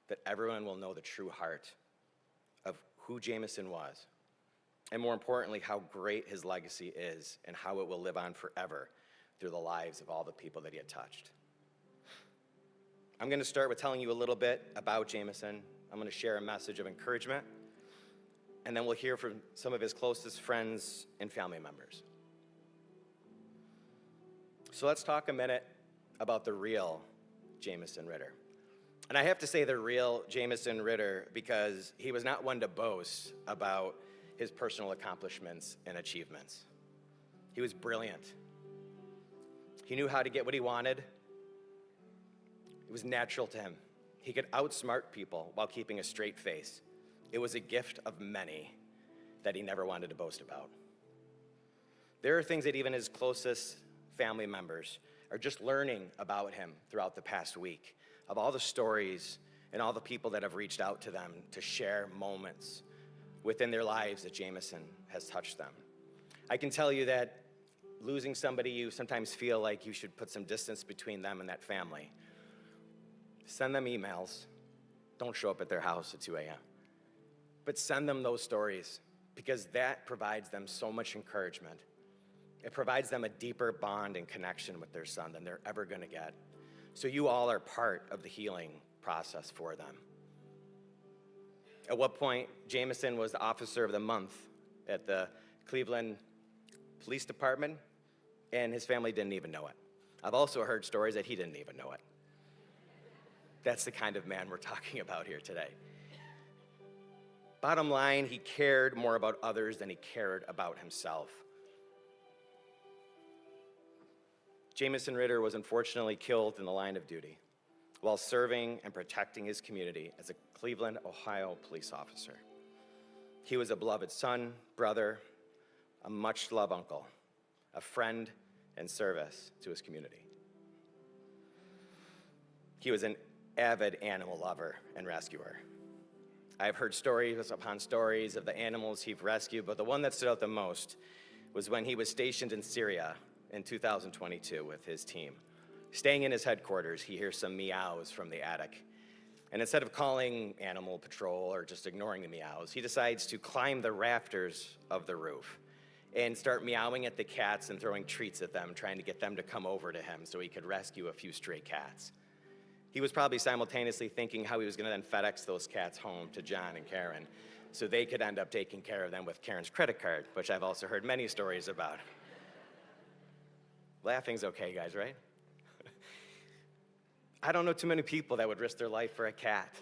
that everyone will know the true heart of who Jamieson was, and more importantly, how great his legacy is and how it will live on forever through the lives of all the people that he had touched. I'm going to start with telling you a little bit about Jamieson. I'm going to share a message of encouragement, and then we'll hear from some of his closest friends and family members. So let's talk a minute about the real Jamieson Ritter. And I have to say the real Jamieson Ritter because he was not one to boast about his personal accomplishments and achievements. He was brilliant. He knew how to get what he wanted. It was natural to him. He could outsmart people while keeping a straight face. It was a gift of many that he never wanted to boast about. There are things that even his closest family members are just learning about him throughout the past week, of all the stories and all the people that have reached out to them to share moments within their lives that Jamieson has touched them. I can tell you that losing somebody, you sometimes feel like you should put some distance between them and that family. Send them emails. Don't show up at their house at 2 a.m. But send them those stories because that provides them so much encouragement. It provides them a deeper bond and connection with their son than they're ever going to get. So you all are part of the healing process for them. At what point, Jamieson was the officer of the month at the Cleveland Police Department, and his family didn't even know it. I've also heard stories that he didn't even know it. That's the kind of man we're talking about here today. Bottom line, he cared more about others than he cared about himself. Jamieson Ritter was unfortunately killed in the line of duty while serving and protecting his community as a Cleveland, Ohio police officer. He was a beloved son, brother, a much-loved uncle, a friend and service to his community. He was an avid animal lover and rescuer. I've heard stories upon stories of the animals he'd rescued, but the one that stood out the most was when he was stationed in Syria in 2022 with his team. Staying in his headquarters, he hears some meows from the attic. And instead of calling animal patrol or just ignoring the meows, he decides to climb the rafters of the roof and start meowing at the cats and throwing treats at them, trying to get them to come over to him so he could rescue a few stray cats. He was probably simultaneously thinking how he was going to then FedEx those cats home to John and Karen so they could end up taking care of them with Karen's credit card, which I've also heard many stories about. Laughing's okay, guys, right? I don't know too many people that would risk their life for a cat.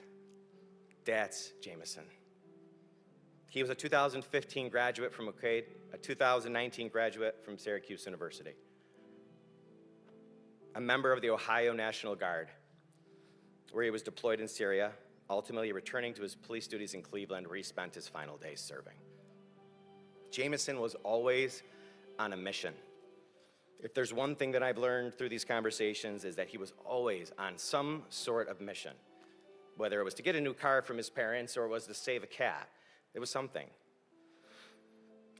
That's Jamieson. He was a 2015 graduate from Upstate, a 2019 graduate from Syracuse University, a member of the Ohio National Guard, where he was deployed in Syria, ultimately returning to his police duties in Cleveland, where he spent his final days serving. Jamieson was always on a mission. If there's one thing that I've learned through these conversations is that he was always on some sort of mission, whether it was to get a new car from his parents or it was to save a cat. It was something.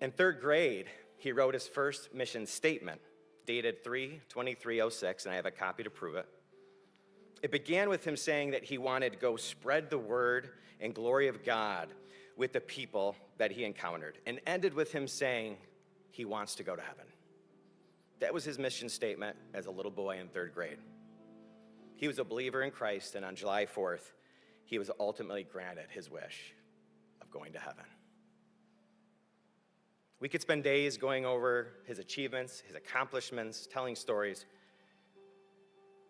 In third grade, he wrote his first mission statement, dated 3/23/06, and I have a copy to prove it. It began with him saying that he wanted to go spread the word and glory of God with the people that he encountered, and ended with him saying he wants to go to heaven. That was his mission statement as a little boy in third grade. He was a believer in Christ, and on July 4th, he was ultimately granted his wish of going to heaven. We could spend days going over his achievements, his accomplishments, telling stories,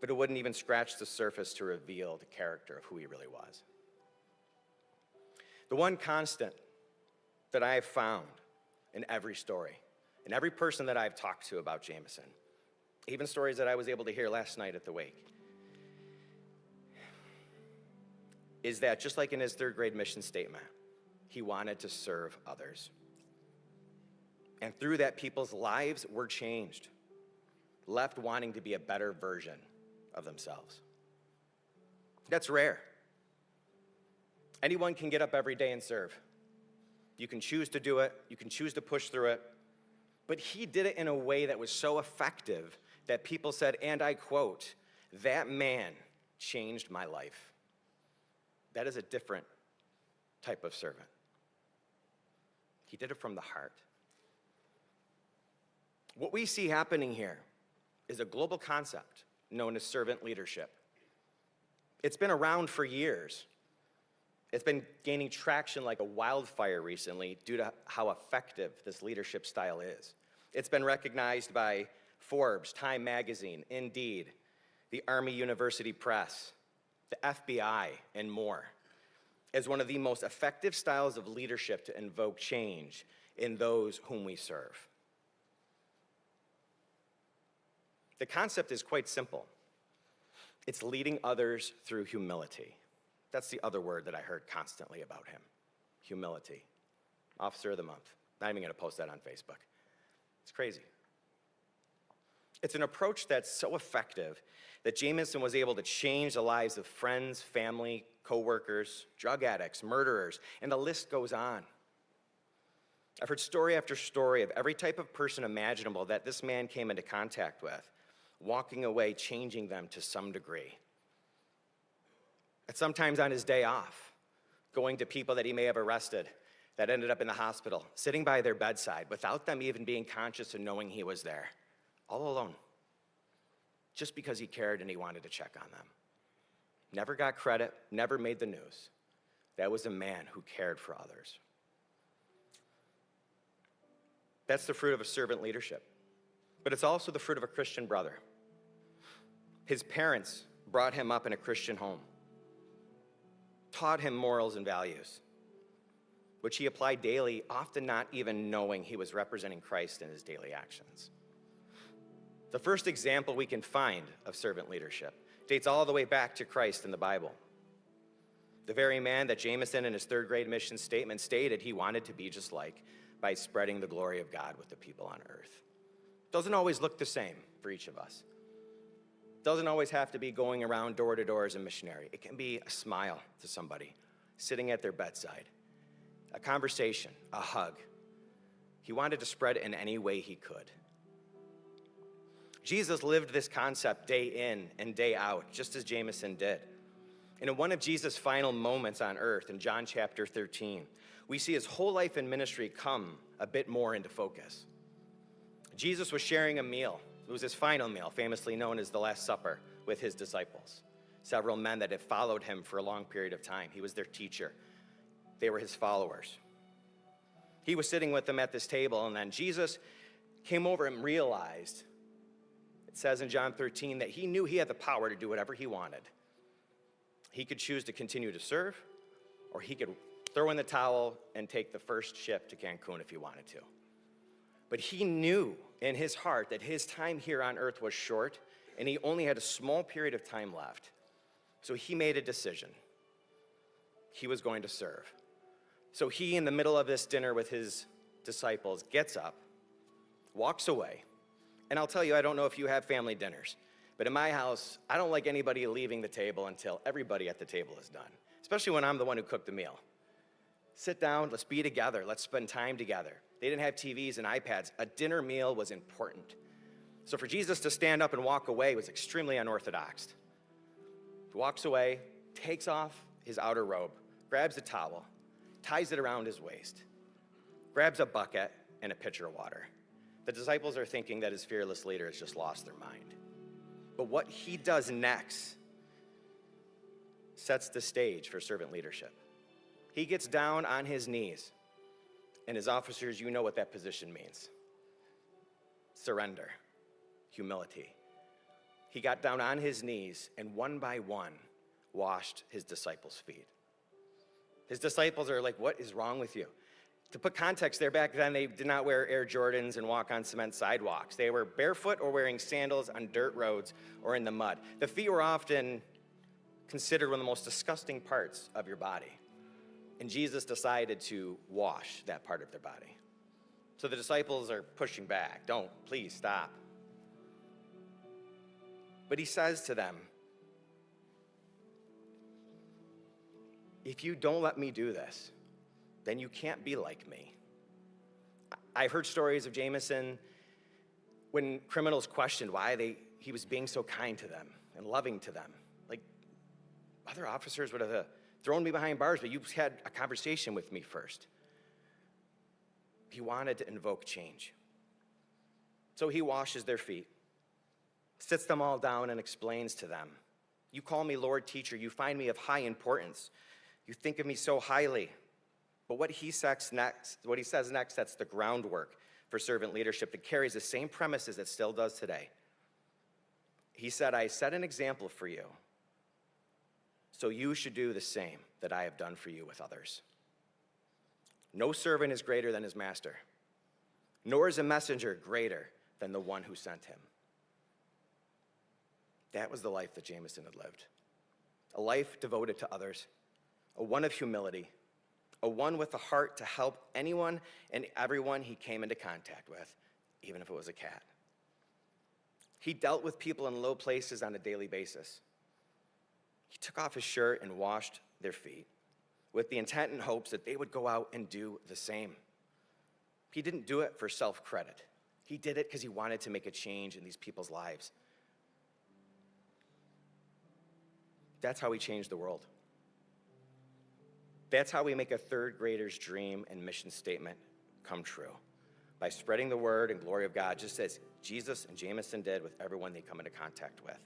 but it wouldn't even scratch the surface to reveal the character of who he really was. The one constant that I have found in every story, and every person that I've talked to about Jamieson, even stories that I was able to hear last night at the wake, is that just like in his third grade mission statement, he wanted to serve others. And through that, people's lives were changed, left wanting to be a better version of themselves. That's rare. Anyone can get up every day and serve. You can choose to do it, you can choose to push through it, but he did it in a way that was so effective that people said, and I quote, "That man changed my life." That is a different type of servant. He did it from the heart. What we see happening here is a global concept known as servant leadership. It's been around for years. It's been gaining traction like a wildfire recently due to how effective this leadership style is. It's been recognized by Forbes, Time Magazine, Indeed, the Army University Press, the FBI, and more, as one of the most effective styles of leadership to invoke change in those whom we serve. The concept is quite simple. It's leading others through humility. That's the other word that I heard constantly about him, humility. Officer of the Month. Not even going to post that on Facebook. It's crazy. It's an approach that's so effective that Jamieson was able to change the lives of friends, family, co-workers, drug addicts, murderers, and the list goes on. I've heard story after story of every type of person imaginable that this man came into contact with, walking away, changing them to some degree. And sometimes on his day off, going to people that he may have arrested that ended up in the hospital, sitting by their bedside without them even being conscious and knowing he was there, all alone, just because he cared and he wanted to check on them. Never got credit, never made the news. That was a man who cared for others. That's the fruit of a servant leadership. But it's also the fruit of a Christian brother. His parents brought him up in a Christian home, taught him morals and values, which he applied daily, often not even knowing he was representing Christ in his daily actions. The first example we can find of servant leadership dates all the way back to Christ in the Bible. The very man that Jamieson in his third grade mission statement stated he wanted to be just like by spreading the glory of God with the people on earth. Doesn't always look the same for each of us. Doesn't always have to be going around door to door as a missionary. It can be a smile to somebody, sitting at their bedside, a conversation, a hug. He wanted to spread it in any way he could. Jesus lived this concept day in and day out, just as Jamieson did. And in one of Jesus' final moments on earth, in John chapter 13, we see his whole life and ministry come a bit more into focus. Jesus was sharing a meal. It was his final meal, famously known as the Last Supper, with his disciples, several men that had followed him for a long period of time. He was their teacher. They were his followers. He was sitting with them at this table, and then Jesus came over and realized, it says in John 13, that he knew he had the power to do whatever he wanted. He could choose to continue to serve, or he could throw in the towel and take the first ship to Cancun if he wanted to. But he knew in his heart that his time here on earth was short, and he only had a small period of time left. So he made a decision. He was going to serve. So he, in the middle of this dinner with his disciples, gets up, walks away. And I'll tell you, I don't know if you have family dinners, but in my house, I don't like anybody leaving the table until everybody at the table is done, especially when I'm the one who cooked the meal. Sit down, let's be together, let's spend time together. They didn't have TVs and iPads. A dinner meal was important. So for Jesus to stand up and walk away was extremely unorthodox. He walks away, takes off his outer robe, grabs a towel, ties it around his waist, grabs a bucket and a pitcher of water. The disciples are thinking that his fearless leader has just lost their mind. But what he does next sets the stage for servant leadership. He gets down on his knees, and as officers, you know what that position means. Surrender, humility. He got down on his knees and one by one washed his disciples' feet. His disciples are like, what is wrong with you? To put context there, back then they did not wear Air Jordans and walk on cement sidewalks. They were barefoot or wearing sandals on dirt roads or in the mud. The feet were often considered one of the most disgusting parts of your body. And Jesus decided to wash that part of their body. So the disciples are pushing back. Don't, please stop. But he says to them, if you don't let me do this, then you can't be like me. I've heard stories of Jamieson when criminals questioned why he was being so kind to them and loving to them. Like, other officers would have thrown me behind bars, but you had a conversation with me first. He wanted to invoke change. So he washes their feet, sits them all down, and explains to them, you call me Lord, teacher. You find me of high importance. You think of me so highly. But what he says next, that's the groundwork for servant leadership that carries the same premises it still does today. He said, I set an example for you, so you should do the same that I have done for you with others. No servant is greater than his master, nor is a messenger greater than the one who sent him. That was the life that Jamieson had lived. A life devoted to others, a one of humility, a one with a heart to help anyone and everyone he came into contact with, even if it was a cat. He dealt with people in low places on a daily basis. He took off his shirt and washed their feet with the intent and hopes that they would go out and do the same. He didn't do it for self-credit. He did it because he wanted to make a change in these people's lives. That's how we change the world. That's how we make a third grader's dream and mission statement come true, by spreading the word and glory of God, just as Jesus and Jamieson did with everyone they come into contact with.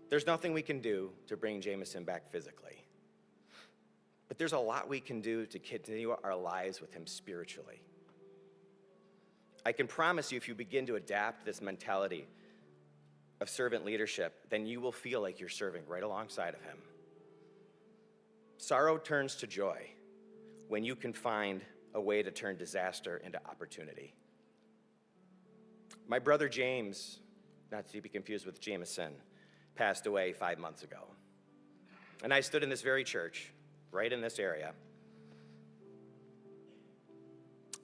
There's nothing we can do to bring Jamieson back physically, but there's a lot we can do to continue our lives with him spiritually. I can promise you, if you begin to adapt this mentality of servant leadership, then you will feel like you're serving right alongside of him. Sorrow turns to joy when you can find a way to turn disaster into opportunity. My brother James, not to be confused with Jamieson, passed away 5 months ago. And I stood in this very church, right in this area.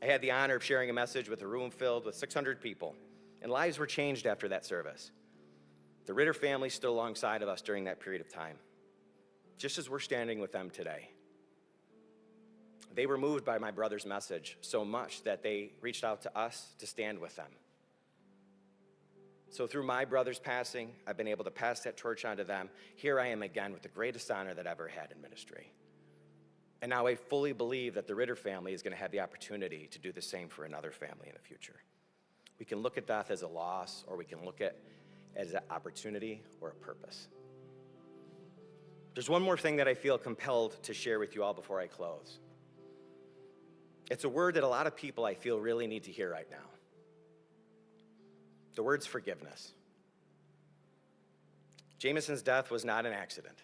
I had the honor of sharing a message with a room filled with 600 people, and lives were changed after that service. The Ritter family stood alongside of us during that period of time, just as we're standing with them today. They were moved by my brother's message so much that they reached out to us to stand with them. So through my brother's passing, I've been able to pass that torch on to them. Here I am again with the greatest honor that I've ever had in ministry. And now I fully believe that the Ritter family is going to have the opportunity to do the same for another family in the future. We can look at death as a loss, or we can look at it as an opportunity or a purpose. There's one more thing that I feel compelled to share with you all before I close. It's a word that a lot of people I feel really need to hear right now. The word's forgiveness. Jamieson's death was not an accident.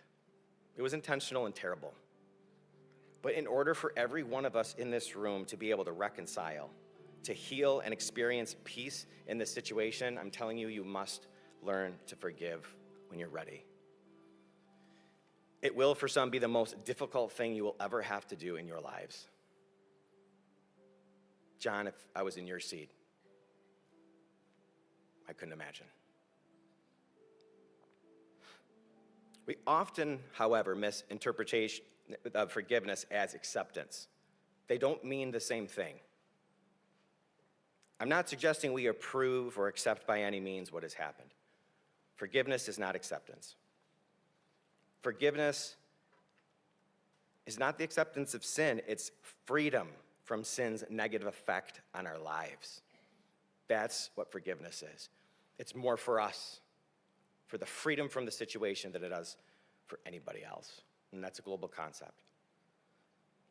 It was intentional and terrible. But in order for every one of us in this room to be able to reconcile, to heal and experience peace in this situation, I'm telling you, you must learn to forgive when you're ready. It will, for some, be the most difficult thing you will ever have to do in your lives. John, if I was in your seat, I couldn't imagine. We often, however, misinterpretation of forgiveness as acceptance. They don't mean the same thing. I'm not suggesting we approve or accept by any means what has happened. Forgiveness is not acceptance. Forgiveness is not the acceptance of sin, it's freedom from sin's negative effect on our lives. That's what forgiveness is. It's more for us, for the freedom from the situation than it does for anybody else. And that's a global concept.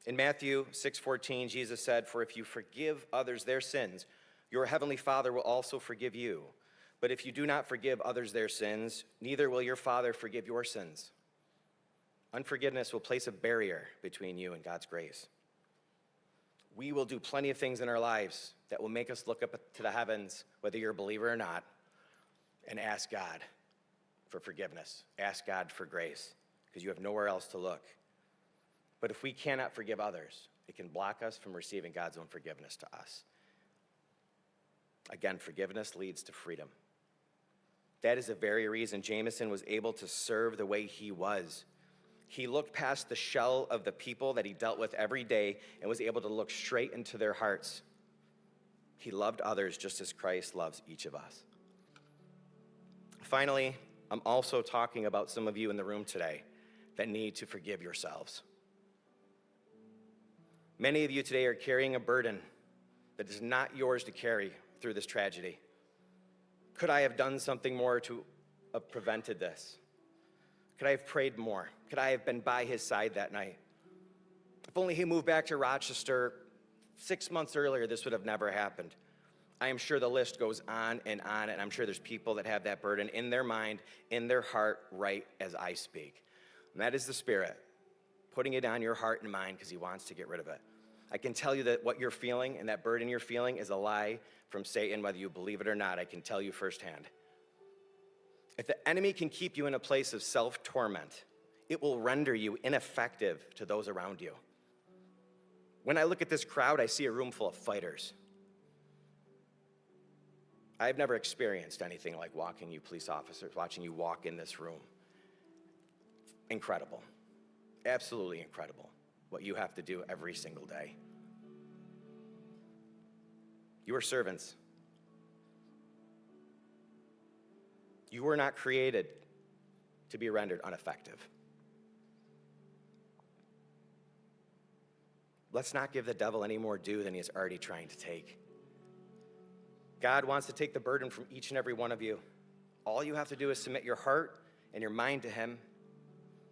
In Matthew 6:14, Jesus said, "For if you forgive others their sins, your heavenly Father will also forgive you. But if you do not forgive others their sins, neither will your Father forgive your sins." Unforgiveness will place a barrier between you and God's grace. We will do plenty of things in our lives that will make us look up to the heavens, whether you're a believer or not, and ask God for forgiveness. Ask God for grace, because you have nowhere else to look. But if we cannot forgive others, it can block us from receiving God's own forgiveness to us. Again, forgiveness leads to freedom. That is the very reason Jamieson was able to serve the way he was. He looked past the shell of the people that he dealt with every day and was able to look straight into their hearts. He loved others just as Christ loves each of us. Finally, I'm also talking about some of you in the room today that need to forgive yourselves. Many of you today are carrying a burden that is not yours to carry through this tragedy. Could I have done something more to have prevented this? Could I have prayed more? Could I have been by his side that night? If only he moved back to Rochester 6 months earlier, this would have never happened. I am sure the list goes on, and I'm sure there's people that have that burden in their mind, in their heart, right as I speak. And that is the Spirit, putting it on your heart and mind because he wants to get rid of it. I can tell you that what you're feeling and that burden you're feeling is a lie from Satan, whether you believe it or not. I can tell you firsthand. If the enemy can keep you in a place of self-torment, it will render you ineffective to those around you. When I look at this crowd, I see a room full of fighters. I've never experienced anything like watching you police officers, watching you walk in this room. Incredible. Absolutely incredible what you have to do every single day. You are servants. You were not created to be rendered ineffective. Let's not give the devil any more due than he is already trying to take. God wants to take the burden from each and every one of you. All you have to do is submit your heart and your mind to him.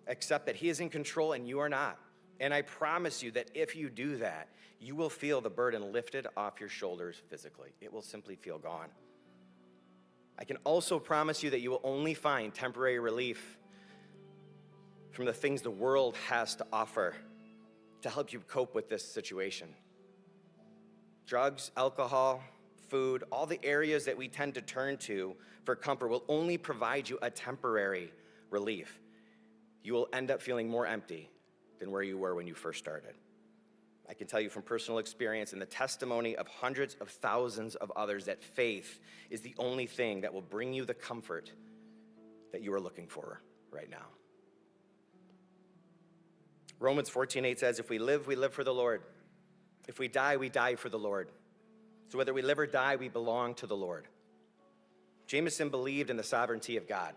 Accept that he is in control and you are not. And I promise you that if you do that, you will feel the burden lifted off your shoulders physically. It will simply feel gone. I can also promise you that you will only find temporary relief from the things the world has to offer to help you cope with this situation. Drugs, alcohol, food, all the areas that we tend to turn to for comfort will only provide you a temporary relief. You will end up feeling more empty than where you were when you first started. I can tell you from personal experience and the testimony of hundreds of thousands of others that faith is the only thing that will bring you the comfort that you are looking for right now. Romans 14:8 says, if we live, we live for the Lord. If we die, we die for the Lord. So whether we live or die, we belong to the Lord. Jamieson believed in the sovereignty of God.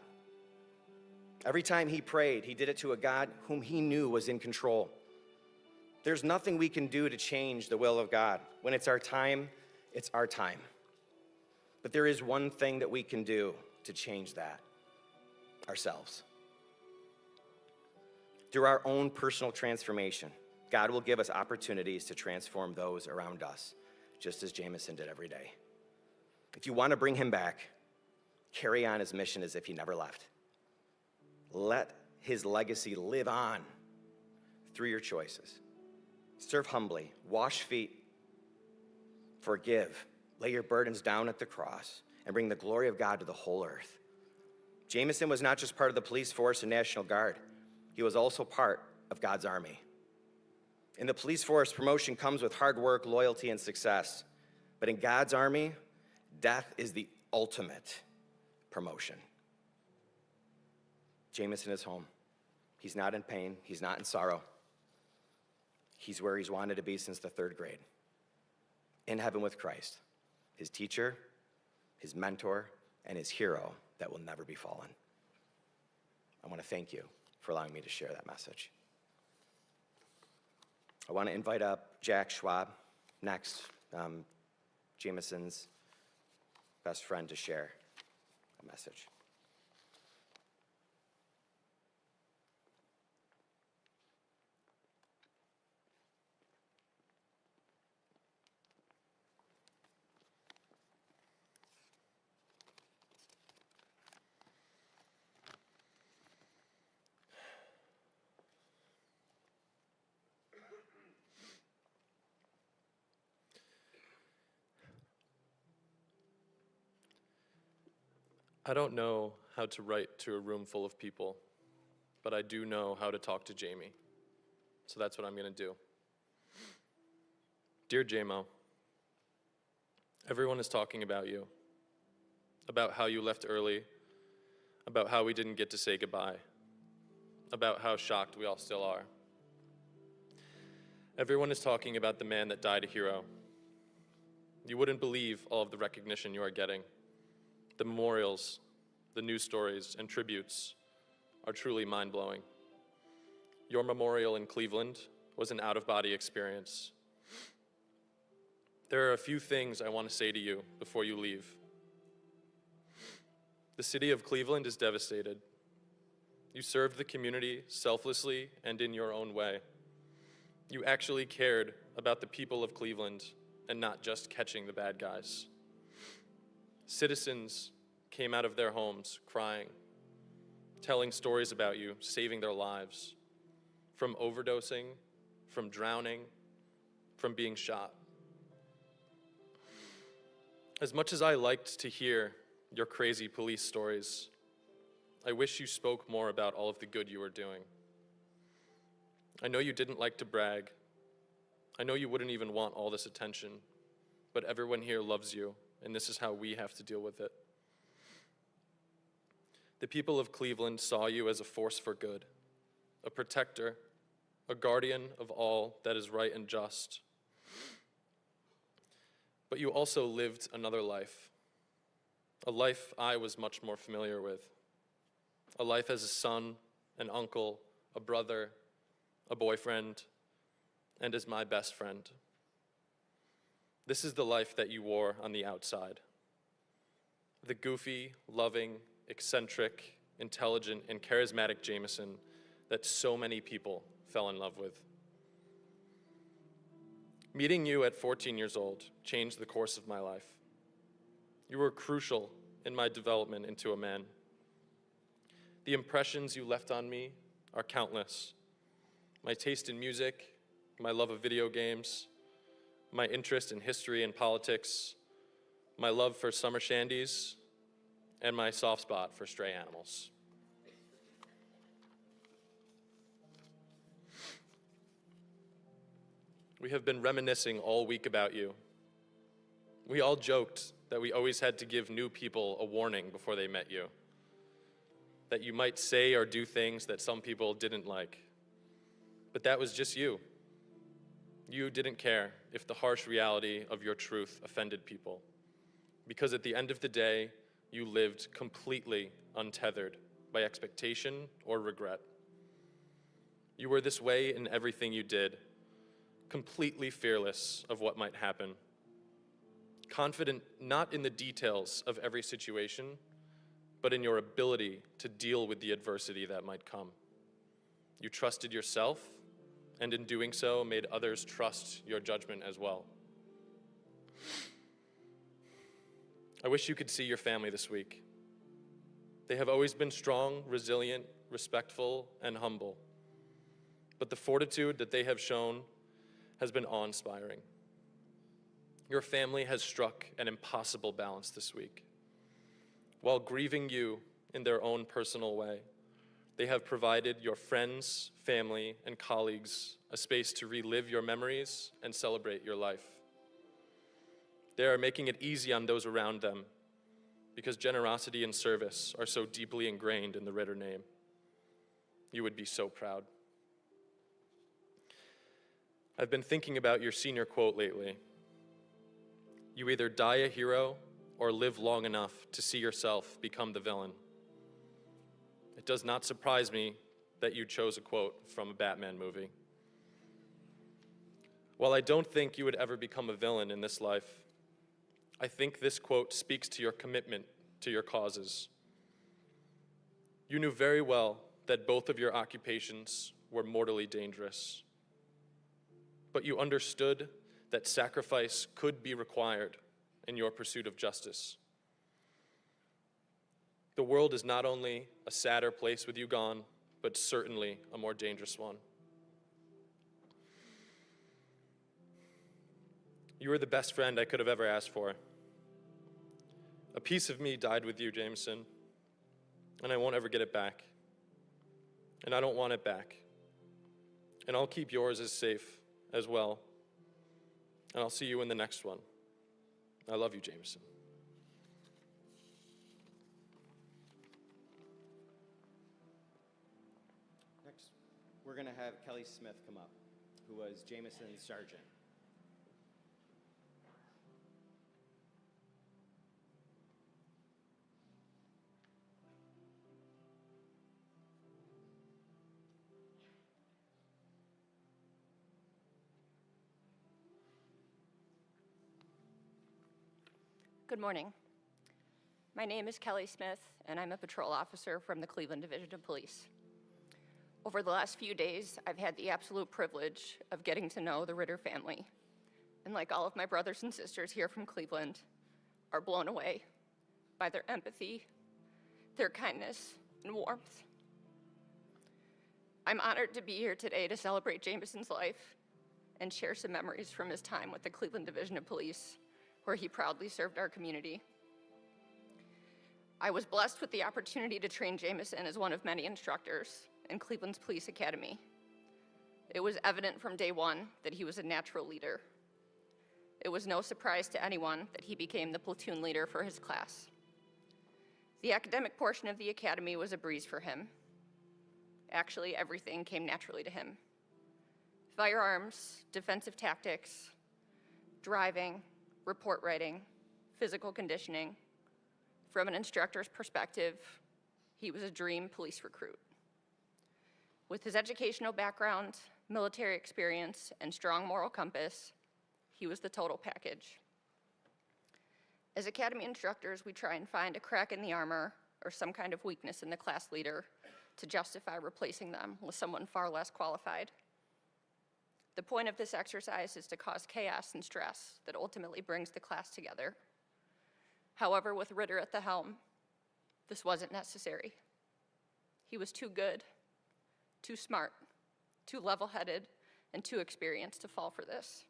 Every time he prayed, he did it to a God whom he knew was in control. There's nothing we can do to change the will of God. When it's our time, it's our time. But there is one thing that we can do to change that: ourselves. Through our own personal transformation, God will give us opportunities to transform those around us, just as Jamieson did every day. If you want to bring him back, carry on his mission as if he never left. Let his legacy live on through your choices. Serve humbly, wash feet, forgive, lay your burdens down at the cross, and bring the glory of God to the whole earth. Jamieson was not just part of the police force and National Guard. He was also part of God's army. In the police force, promotion comes with hard work, loyalty, and success. But in God's army, death is the ultimate promotion. Jamieson is home. He's not in pain. He's not in sorrow. He's where he's wanted to be since the 3rd grade. In heaven with Christ, his teacher, his mentor, and his hero that will never be fallen. I want to thank you for allowing me to share that message. I want to invite up Jack Schwab next, Jamieson's best friend, to share a message. I don't know how to write to a room full of people, but I do know how to talk to Jamie. So that's what I'm going to do. Dear JMO, everyone is talking about you, about how you left early, about how we didn't get to say goodbye, about how shocked we all still are. Everyone is talking about the man that died a hero. You wouldn't believe all of the recognition you are getting. The memorials, the news stories, and tributes are truly mind-blowing. your memorial in Cleveland was an out-of-body experience. There are a few things I want to say to you before you leave. The city of Cleveland is devastated. You served the community selflessly and in your own way. You actually cared about the people of Cleveland and not just catching the bad guys. Citizens came out of their homes crying, telling stories about you, saving their lives, from overdosing, from drowning, from being shot. As much as I liked to hear your crazy police stories, I wish you spoke more about all of the good you were doing. I know you didn't like to brag. I know you wouldn't even want all this attention, but everyone here loves you, and this is how we have to deal with it. The people of Cleveland saw you as a force for good, a protector, a guardian of all that is right and just. But you also lived another life, a life I was much more familiar with, a life as a son, an uncle, a brother, a boyfriend, and as my best friend. This is the life that you wore on the outside. The goofy, loving, eccentric, intelligent, and charismatic Jamieson that so many people fell in love with. Meeting you at 14 years old changed the course of my life. You were crucial in my development into a man. The impressions you left on me are countless. My taste in music, my love of video games, my interest in history and politics, my love for summer shandies, and my soft spot for stray animals. We have been reminiscing all week about you. We all joked that we always had to give new people a warning before they met you, that you might say or do things that some people didn't like. But that was just you. You didn't care if the harsh reality of your truth offended people, because at the end of the day, you lived completely untethered by expectation or regret. You were this way in everything you did, completely fearless of what might happen, confident not in the details of every situation, but in your ability to deal with the adversity that might come. You trusted yourself, and in doing so, made others trust your judgment as well. I wish you could see your family this week. They have always been strong, resilient, respectful, and humble. But the fortitude that they have shown has been awe-inspiring. Your family has struck an impossible balance this week. While grieving you in their own personal way, they have provided your friends, family, and colleagues a space to relive your memories and celebrate your life. They are making it easy on those around them because generosity and service are so deeply ingrained in the Ritter name. You would be so proud. I've been thinking about your senior quote lately. You either die a hero or live long enough to see yourself become the villain. It does not surprise me that you chose a quote from a Batman movie. While I don't think you would ever become a villain in this life, I think this quote speaks to your commitment to your causes. You knew very well that both of your occupations were mortally dangerous, but you understood that sacrifice could be required in your pursuit of justice. The world is not only a sadder place with you gone, but certainly a more dangerous one. You were the best friend I could have ever asked for. A piece of me died with you, Jamieson, and I won't ever get it back. And I don't want it back. And I'll keep yours as safe as well. And I'll see you in the next one. I love you, Jamieson. Next, we're going to have Kelly Smith come up, who was Jamieson's sergeant. Good morning. My name is Kelly Smith, and I'm a patrol officer from the Cleveland Division of Police. Over the last few days, I've had the absolute privilege of getting to know the Ritter family, and like all of my brothers and sisters here from Cleveland, are blown away by their empathy, their kindness, and warmth. I'm honored to be here today to celebrate Jamieson's life and share some memories from his time with the Cleveland Division of Police, where he proudly served our community. I was blessed with the opportunity to train Jamieson as one of many instructors in Cleveland's Police Academy. It was evident from day one that he was a natural leader. It was no surprise to anyone that he became the platoon leader for his class. The academic portion of the academy was a breeze for him. Actually, everything came naturally to him. Firearms, defensive tactics, driving, report writing, physical conditioning. From an instructor's perspective, he was a dream police recruit. With his educational background, military experience, and strong moral compass, he was the total package. As academy instructors, we try and find a crack in the armor or some kind of weakness in the class leader to justify replacing them with someone far less qualified. The point of this exercise is to cause chaos and stress that ultimately brings the class together. However, with Ritter at the helm, this wasn't necessary. He was too good, too smart, too level-headed, and too experienced to fall for this.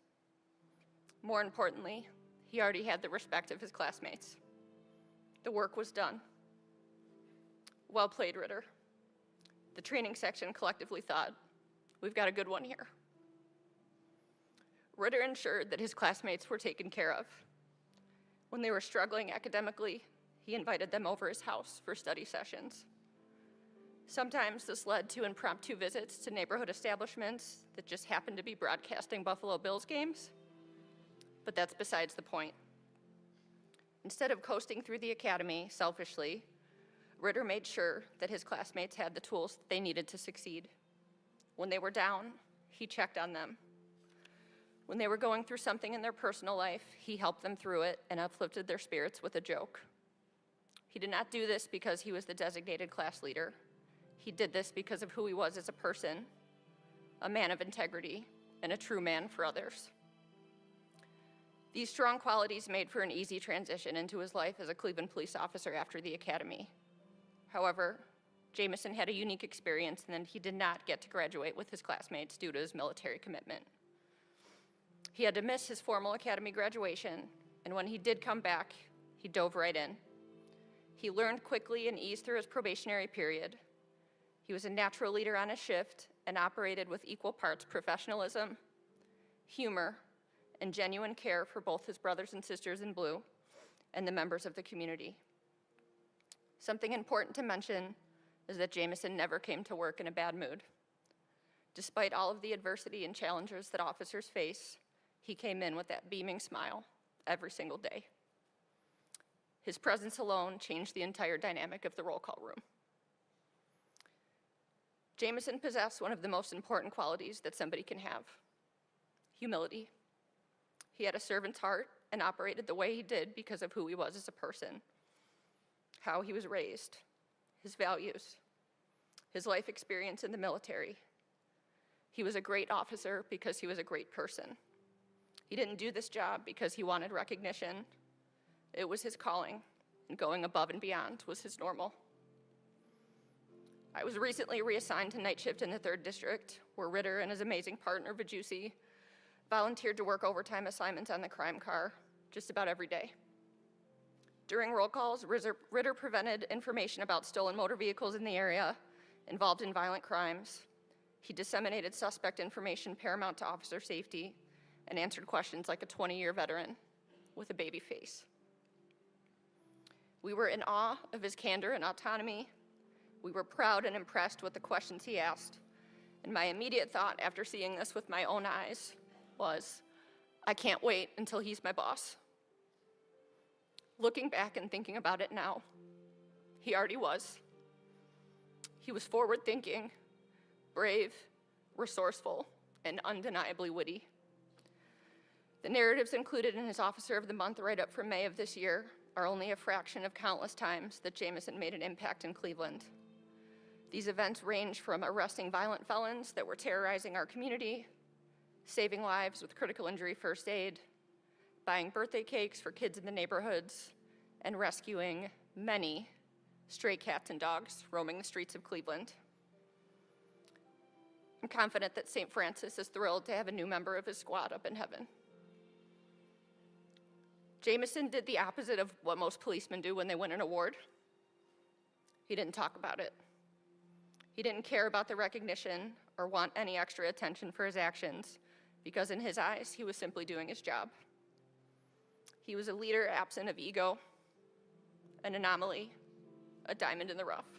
More importantly, he already had the respect of his classmates. The work was done. Well played, Ritter. The training section collectively thought, we've got a good one here. Ritter ensured that his classmates were taken care of. When they were struggling academically, he invited them over his house for study sessions. Sometimes this led to impromptu visits to neighborhood establishments that just happened to be broadcasting Buffalo Bills games, but that's besides the point. Instead of coasting through the academy selfishly, Ritter made sure that his classmates had the tools they needed to succeed. When they were down, he checked on them. When they were going through something in their personal life, he helped them through it and uplifted their spirits with a joke. He did not do this because he was the designated class leader. He did this because of who he was as a person, a man of integrity, and a true man for others. These strong qualities made for an easy transition into his life as a Cleveland police officer after the academy. However, Jamieson had a unique experience, and he did not get to graduate with his classmates due to his military commitment. He had to miss his formal academy graduation, and when he did come back, he dove right in. He learned quickly and eased through his probationary period. He was a natural leader on his shift and operated with equal parts professionalism, humor, and genuine care for both his brothers and sisters in blue and the members of the community. Something important to mention is that Jamieson never came to work in a bad mood. Despite all of the adversity and challenges that officers face, he came in with that beaming smile every single day. His presence alone changed the entire dynamic of the roll call room. Jamieson possessed one of the most important qualities that somebody can have: humility. He had a servant's heart and operated the way he did because of who he was as a person, how he was raised, his values, his life experience in the military. He was a great officer because he was a great person. He didn't do this job because he wanted recognition. It was his calling, and going above and beyond was his normal. I was recently reassigned to night shift in the 3rd District, where Ritter and his amazing partner, Vijusi, volunteered to work overtime assignments on the crime car just about every day. During roll calls, Ritter prevented information about stolen motor vehicles in the area involved in violent crimes. He disseminated suspect information paramount to officer safety and answered questions like a 20-year veteran with a baby face. We were in awe of his candor and autonomy. We were proud and impressed with the questions he asked. And my immediate thought after seeing this with my own eyes was, I can't wait until he's my boss. Looking back and thinking about it now, he already was. He was forward-thinking, brave, resourceful, and undeniably witty. The narratives included in his Officer of the Month write-up from May of this year are only a fraction of countless times that Jamieson made an impact in Cleveland. These events range from arresting violent felons that were terrorizing our community, saving lives with critical injury first aid, buying birthday cakes for kids in the neighborhoods, and rescuing many stray cats and dogs roaming the streets of Cleveland. I'm confident that St. Francis is thrilled to have a new member of his squad up in heaven. Jamieson did the opposite of what most policemen do when they win an award. He didn't talk about it. He didn't care about the recognition or want any extra attention for his actions because in his eyes, he was simply doing his job. He was a leader absent of ego, an anomaly, a diamond in the rough.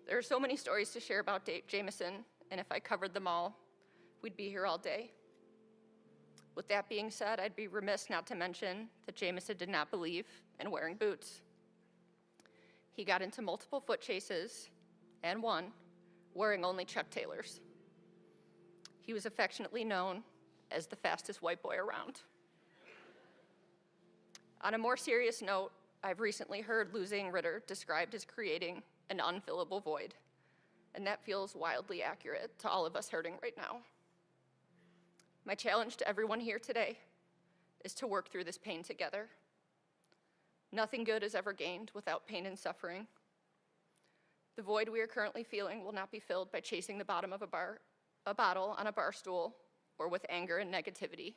There are so many stories to share about Jamieson, and if I covered them all, we'd be here all day. With that being said, I'd be remiss not to mention that Jamieson did not believe in wearing boots. He got into multiple foot chases, and one wearing only Chuck Taylors. He was affectionately known as the fastest white boy around. On a more serious note, I've recently heard losing Ritter described as creating an unfillable void, and that feels wildly accurate to all of us hurting right now. My challenge to everyone here today is to work through this pain together. Nothing good is ever gained without pain and suffering. The void we are currently feeling will not be filled by chasing the bottom of a bottle on a bar stool or with anger and negativity.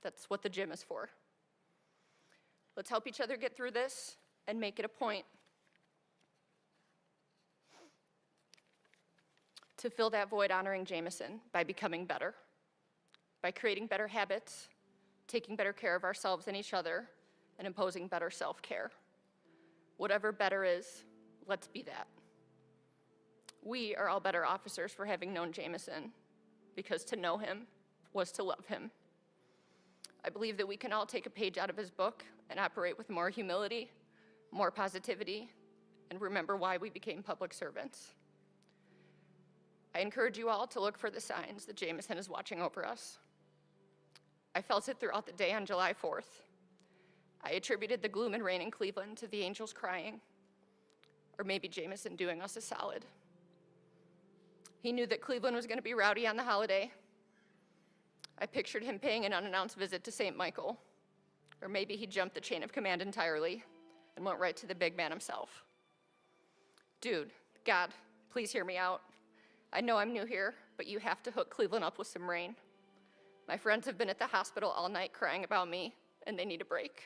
That's what the gym is for. Let's help each other get through this and make it a point to fill that void honoring Jamieson by becoming better, by creating better habits, taking better care of ourselves and each other, and imposing better self-care. Whatever better is, let's be that. We are all better officers for having known Jamieson, because to know him was to love him. I believe that we can all take a page out of his book and operate with more humility, more positivity, and remember why we became public servants. I encourage you all to look for the signs that Jamieson is watching over us. I felt it throughout the day on July 4th. I attributed the gloom and rain in Cleveland to the angels crying, or maybe Jamieson doing us a solid. He knew that Cleveland was going to be rowdy on the holiday. I pictured him paying an unannounced visit to St. Michael, or maybe he jumped the chain of command entirely and went right to the big man himself. Dude, God, please hear me out. I know I'm new here, but you have to hook Cleveland up with some rain. My friends have been at the hospital all night crying about me, and they need a break.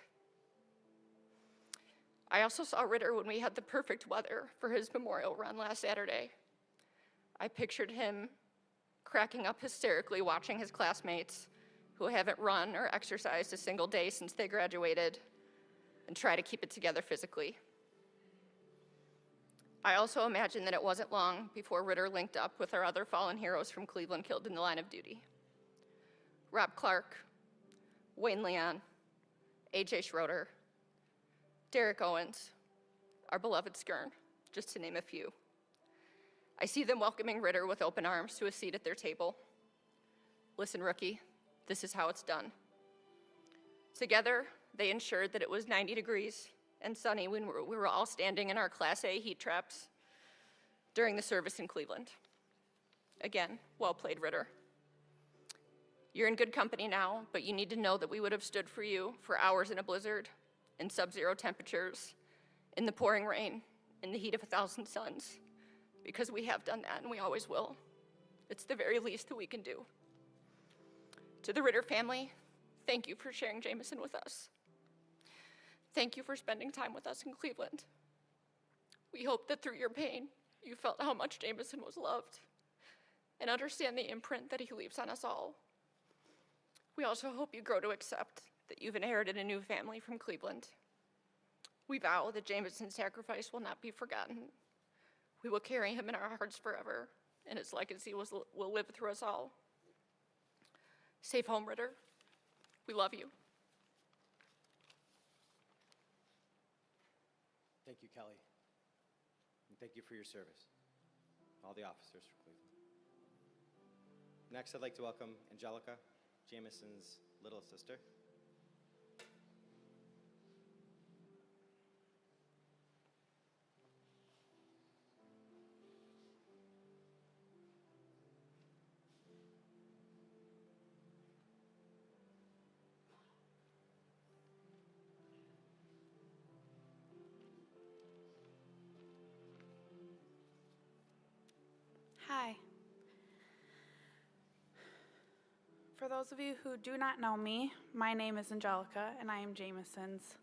I also saw Ritter when we had the perfect weather for his memorial run last Saturday. I pictured him cracking up hysterically watching his classmates who haven't run or exercised a single day since they graduated and try to keep it together physically. I also imagined that it wasn't long before Ritter linked up with our other fallen heroes from Cleveland killed in the line of duty. Rob Clark, Wayne Leon, A.J. Schroeder, Derek Owens, our beloved Skern, just to name a few. I see them welcoming Ritter with open arms to a seat at their table. Listen, rookie, this is how it's done. Together, they ensured that it was 90 degrees and sunny when we were all standing in our Class A heat traps during the service in Cleveland. Again, well played, Ritter. You're in good company now, but you need to know that we would have stood for you for hours in a blizzard, in sub-zero temperatures, in the pouring rain, in the heat of 1,000 suns, because we have done that and we always will. It's the very least that we can do. To the Ritter family, thank you for sharing Jamieson with us. Thank you for spending time with us in Cleveland. We hope that through your pain, you felt how much Jamieson was loved and understand the imprint that he leaves on us all. We also hope you grow to accept that you've inherited a new family from Cleveland. We vow that Jamieson's sacrifice will not be forgotten. We will carry him in our hearts forever, and his legacy will live through us all. Safe home, Ritter. We love you. Thank you, Kelly. And thank you for your service, all the officers for Cleveland. Next, I'd like to welcome Angelica Jamieson's little sister. Hi. For those of you who do not know me, my name is Angelica, and I am Jamieson's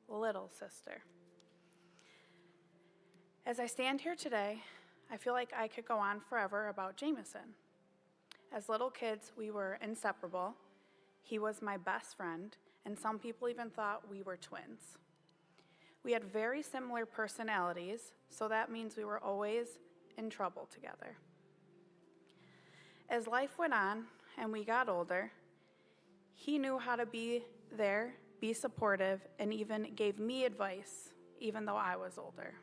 little sister. As I stand here today, I feel like I could go on forever about Jamieson. As little kids, we were inseparable. He was my best friend, and some people even thought we were twins. We had very similar personalities, so that means we were always in trouble together. As life went on and we got older, he knew how to be there, be supportive, and even gave me advice, even though I was older.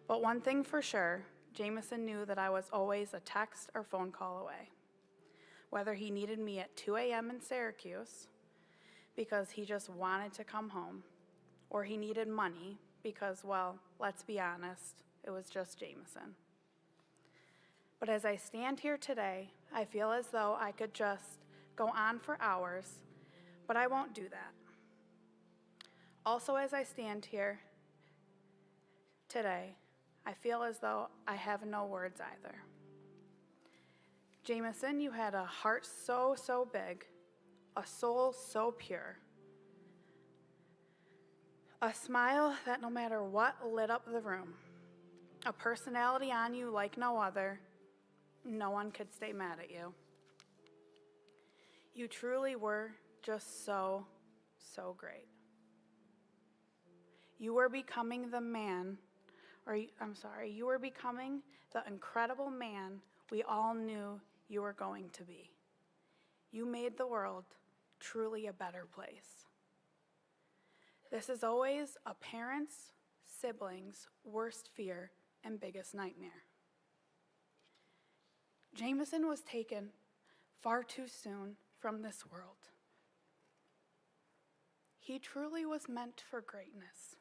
But one thing for sure, Jamieson knew that I was always a text or phone call away. Whether he needed me at 2 a.m. in Syracuse because he just wanted to come home, or he needed money because, well, let's be honest, it was just Jamieson. But as I stand here today, I feel as though I could just go on for hours, but I won't do that. Also, as I stand here today, I feel as though I have no words either. Jamieson, you had a heart so, so big, a soul so pure, a smile that no matter what lit up the room, a personality on you like no other. No one could stay mad at you. You truly were just so, so great. You were becoming the man, you were becoming the incredible man we all knew you were going to be. You made the world truly a better place. This is always a parent's, sibling's worst fear and biggest nightmare. Jamieson was taken far too soon from this world. He truly was meant for greatness.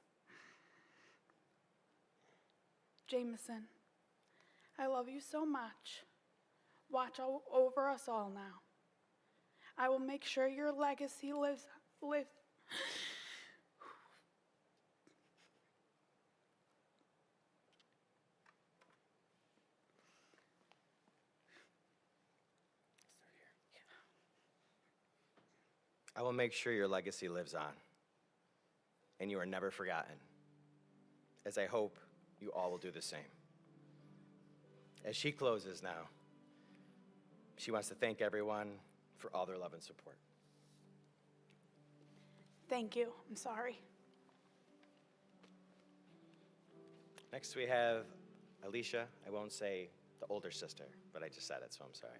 Jamieson, I love you so much. Watch over us all now. I will make sure your legacy lives. I will make sure your legacy lives on, and you are never forgotten, as I hope you all will do the same. As she closes now, she wants to thank everyone for all their love and support. Thank you. I'm sorry. Next we have Alicia. I won't say the older sister, but I just said it, so I'm sorry.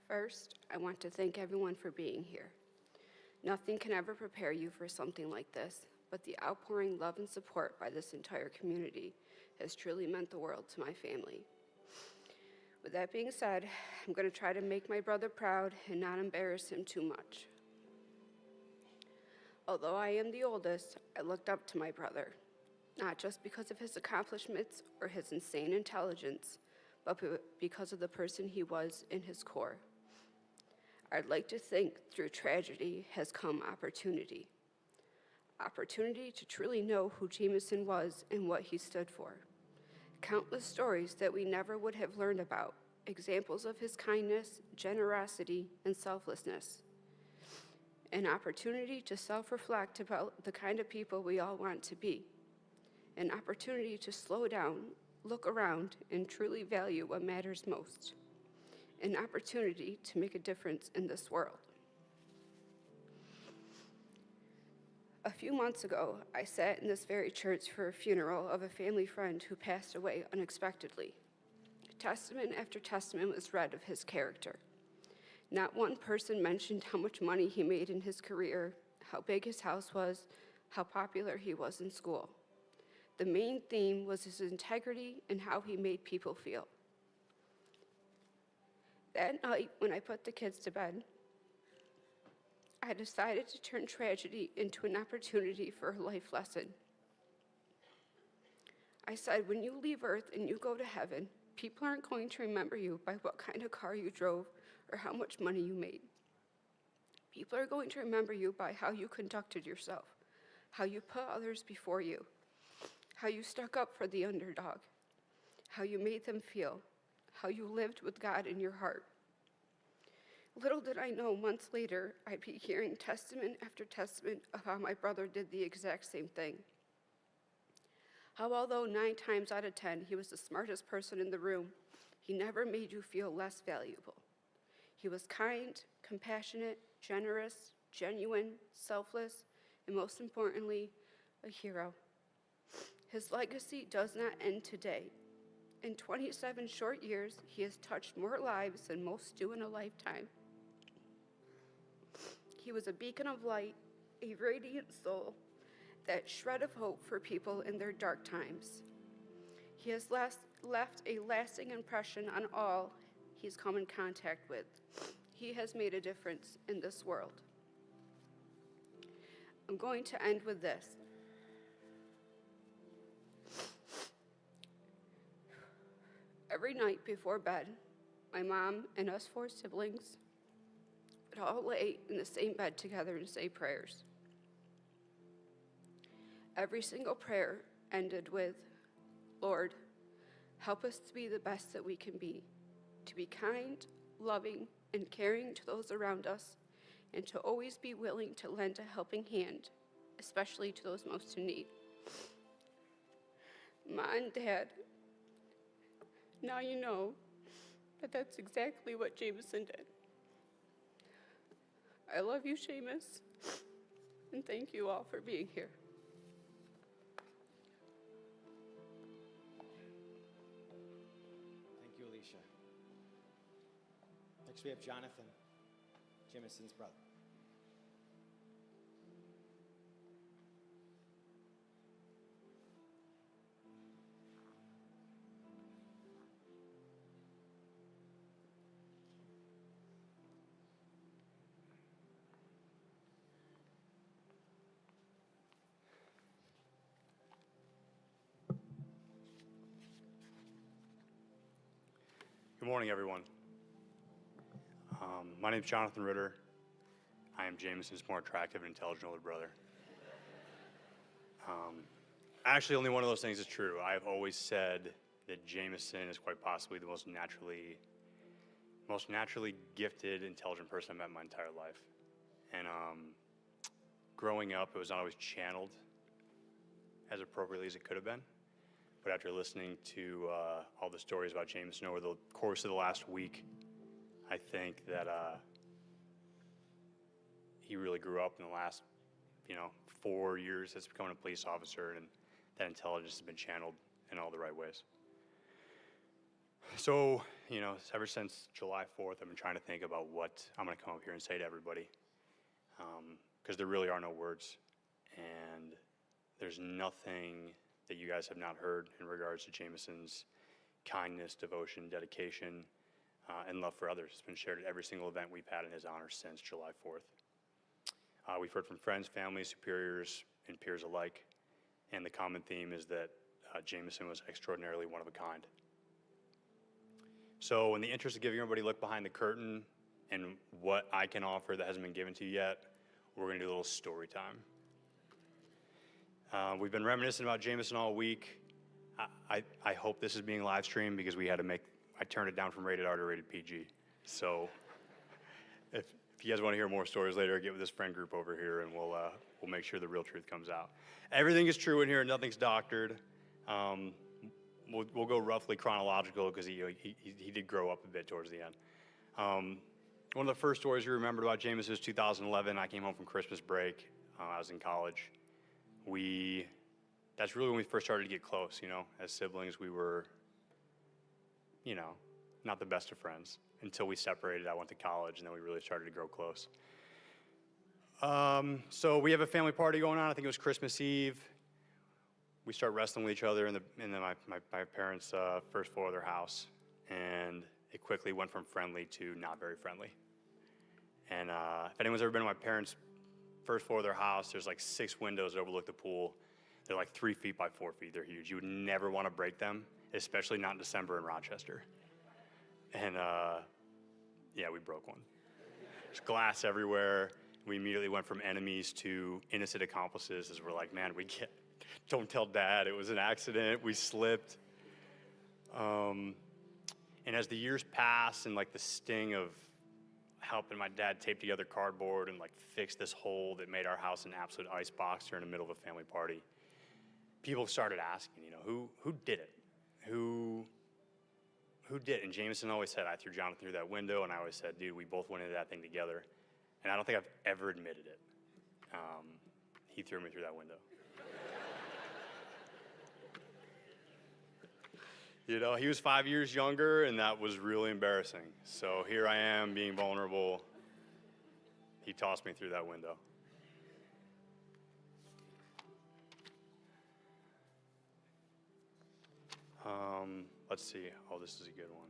First, I want to thank everyone for being here. Nothing can ever prepare you for something like this, but the outpouring love and support by this entire community has truly meant the world to my family. With that being said, I'm going to try to make my brother proud and not embarrass him too much. Although I am the oldest, I looked up to my brother, not just because of his accomplishments or his insane intelligence, but because of the person he was in his core. I'd like to think through tragedy has come opportunity. Opportunity to truly know who Jamieson was and what he stood for. Countless stories that we never would have learned about, examples of his kindness, generosity, and selflessness. An opportunity to self-reflect about the kind of people we all want to be. An opportunity to slow down, look around, and truly value what matters most. An opportunity to make a difference in this world. A few months ago, I sat in this very church for a funeral of a family friend who passed away unexpectedly. Testament after testament was read of his character. Not one person mentioned how much money he made in his career, how big his house was, how popular he was in school. The main theme was his integrity and how he made people feel. That night, when I put the kids to bed, I decided to turn tragedy into an opportunity for a life lesson. I said, when you leave Earth and you go to heaven, people aren't going to remember you by what kind of car you drove or how much money you made. People are going to remember you by how you conducted yourself, how you put others before you, how you stuck up for the underdog, how you made them feel, how you lived with God in your heart. Little did I know, months later, I'd be hearing testament after testament of how my brother did the exact same thing. How although 9 times out of 10 he was the smartest person in the room, he never made you feel less valuable. He was kind, compassionate, generous, genuine, selfless, and most importantly, a hero. His legacy does not end today. In 27 short years, he has touched more lives than most do in a lifetime. He was a beacon of light, a radiant soul, that shred of hope for people in their dark times. He has left a lasting impression on all he's come in contact with. He has made a difference in this world. I'm going to end with this. Every night before bed, my mom and us 4 siblings would all lay in the same bed together and say prayers. Every single prayer ended with, Lord, help us to be the best that we can be, to be kind, loving, and caring to those around us, and to always be willing to lend a helping hand, especially to those most in need. Ma and Dad, now you know that that's exactly what Jamieson did. I love you, Seamus, and thank you all for being here. Thank you, Alicia. Next we have Jonathan, Jamison's brother. Good morning, everyone. My name is Jonathan Ritter. I am Jamison's more attractive and intelligent older brother. Actually, only one of those things is true. I've always said that Jamieson is quite possibly the most naturally gifted, intelligent person I've met in my entire life. And growing up, it was not always channeled as appropriately as it could have been. But after listening to all the stories about Jamieson over the course of the last week, I think that he really grew up in the last, 4 years as becoming a police officer, and that intelligence has been channeled in all the right ways. So, ever since July 4th, I've been trying to think about what I'm going to come up here and say to everybody, because there really are no words, and there's nothing that you guys have not heard in regards to Jamison's kindness, devotion, dedication, and love for others. It's been shared at every single event we've had in his honor since July 4th. We've heard from friends, family, superiors, and peers alike, and the common theme is that Jamieson was extraordinarily one of a kind. So in the interest of giving everybody a look behind the curtain and what I can offer that hasn't been given to you yet, we're going to do a little story time. We've been reminiscing about Jamieson all week. I hope this is being live streamed because I turned it down from rated R to rated PG. So if you guys want to hear more stories later, get with this friend group over here and we'll make sure the real truth comes out. Everything is true in here, nothing's doctored. We'll go roughly chronological because he did grow up a bit towards the end. One of the first stories we remembered about Jamieson was 2011. I came home from Christmas break. I was in college. That's really when we first started to get close, As siblings, we were, not the best of friends until we separated. I went to college, and then we really started to grow close. So we have a family party going on. I think it was Christmas Eve. We start wrestling with each other in my parents' first floor of their house, and it quickly went from friendly to not very friendly. And if anyone's ever been to my parents' first floor of their house, there's like 6 windows that overlook the pool. They're like 3 feet by 4 feet. They're huge. You would never want to break them, especially not in December in Rochester. And we broke one. There's glass everywhere. We immediately went from enemies to innocent accomplices as we're like, man, don't tell Dad. It was an accident. We slipped. And as the years pass and like the sting of helping my dad tape together cardboard and like fix this hole that made our house an absolute icebox during the middle of a family party, people started asking, who did it? Who did it? And Jamieson always said, I threw Jonathan through that window, and I always said, dude, we both went into that thing together. And I don't think I've ever admitted it. He threw me through that window. He was 5 years younger, and that was really embarrassing. So here I am being vulnerable. He tossed me through that window. Let's see. Oh, this is a good one.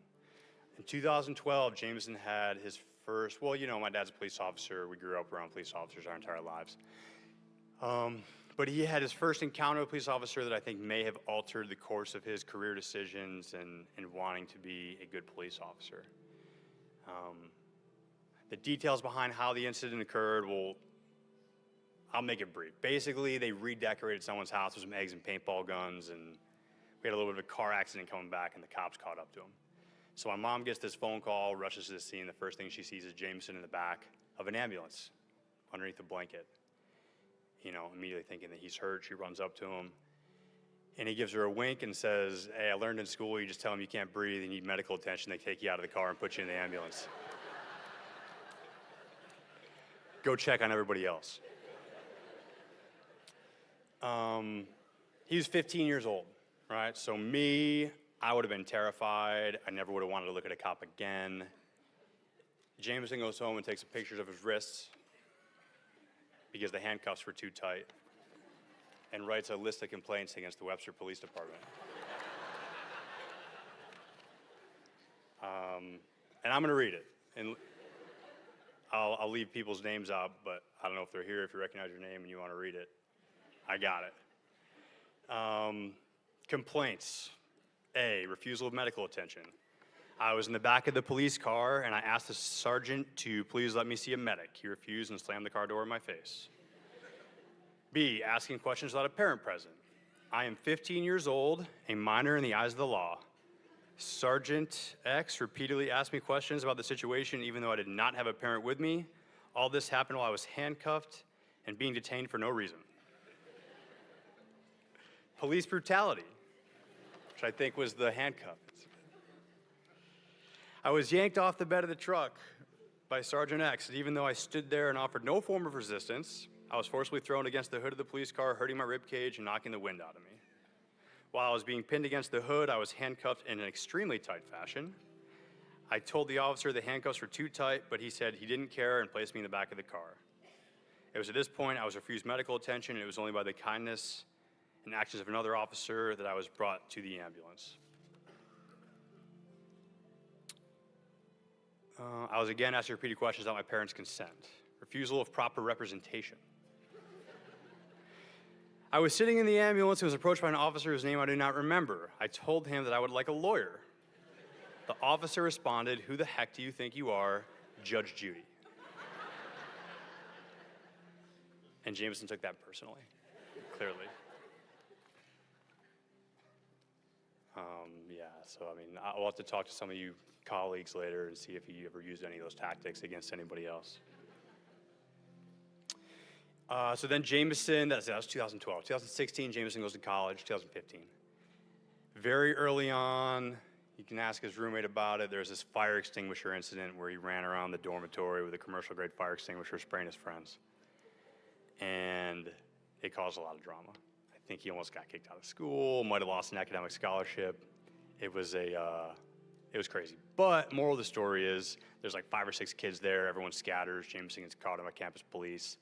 In 2012, Jamieson had his first, my dad's a police officer. We grew up around police officers our entire lives. But he had his first encounter with a police officer that I think may have altered the course of his career decisions and wanting to be a good police officer. The details behind how the incident occurred, I'll make it brief. Basically, they redecorated someone's house with some eggs and paintball guns, and we had a little bit of a car accident coming back, and the cops caught up to him. So my mom gets this phone call, rushes to the scene. The first thing she sees is Jamieson in the back of an ambulance underneath a blanket. Immediately thinking that he's hurt, she runs up to him, and he gives her a wink and says, hey, I learned in school, you just tell them you can't breathe, you need medical attention, they take you out of the car and put you in the ambulance. Go check on everybody else. He was 15 years old, right? So I would have been terrified. I never would have wanted to look at a cop again. Jamieson goes home and takes pictures of his wrists because the handcuffs were too tight, and writes a list of complaints against the Webster Police Department. And I'm going to read it. And I'll leave people's names out, but I don't know if they're here. If you recognize your name and you want to read it, I got it. Complaints. A, refusal of medical attention. I was in the back of the police car, and I asked the sergeant to please let me see a medic. He refused and slammed the car door in my face. B, asking questions without a parent present. I am 15 years old, a minor in the eyes of the law. Sergeant X repeatedly asked me questions about the situation even though I did not have a parent with me. All this happened while I was handcuffed and being detained for no reason. Police brutality, which I think was the handcuff. I was yanked off the bed of the truck by Sergeant X, and even though I stood there and offered no form of resistance, I was forcibly thrown against the hood of the police car, hurting my rib cage and knocking the wind out of me. While I was being pinned against the hood, I was handcuffed in an extremely tight fashion. I told the officer the handcuffs were too tight, but he said he didn't care and placed me in the back of the car. It was at this point I was refused medical attention, and it was only by the kindness and actions of another officer that I was brought to the ambulance. I was again asked repeated questions without my parents' consent. Refusal of proper representation. I was sitting in the ambulance and was approached by an officer whose name I do not remember. I told him that I would like a lawyer. The officer responded, "Who the heck do you think you are, Judge Judy?" And Jamieson took that personally, clearly. So I mean, I'll have to talk to some of you colleagues later and see if he ever used any of those tactics against anybody else. So then Jamieson, that was 2012. 2016, Jamieson goes to college, 2015. Very early on, you can ask his roommate about it, there's this fire extinguisher incident where he ran around the dormitory with a commercial grade fire extinguisher spraying his friends. and it caused a lot of drama. I think he almost got kicked out of school, might have lost an academic scholarship. It was crazy. But moral of the story is there's like 5 or 6 kids there. Everyone scatters. Jamieson gets caught by campus police.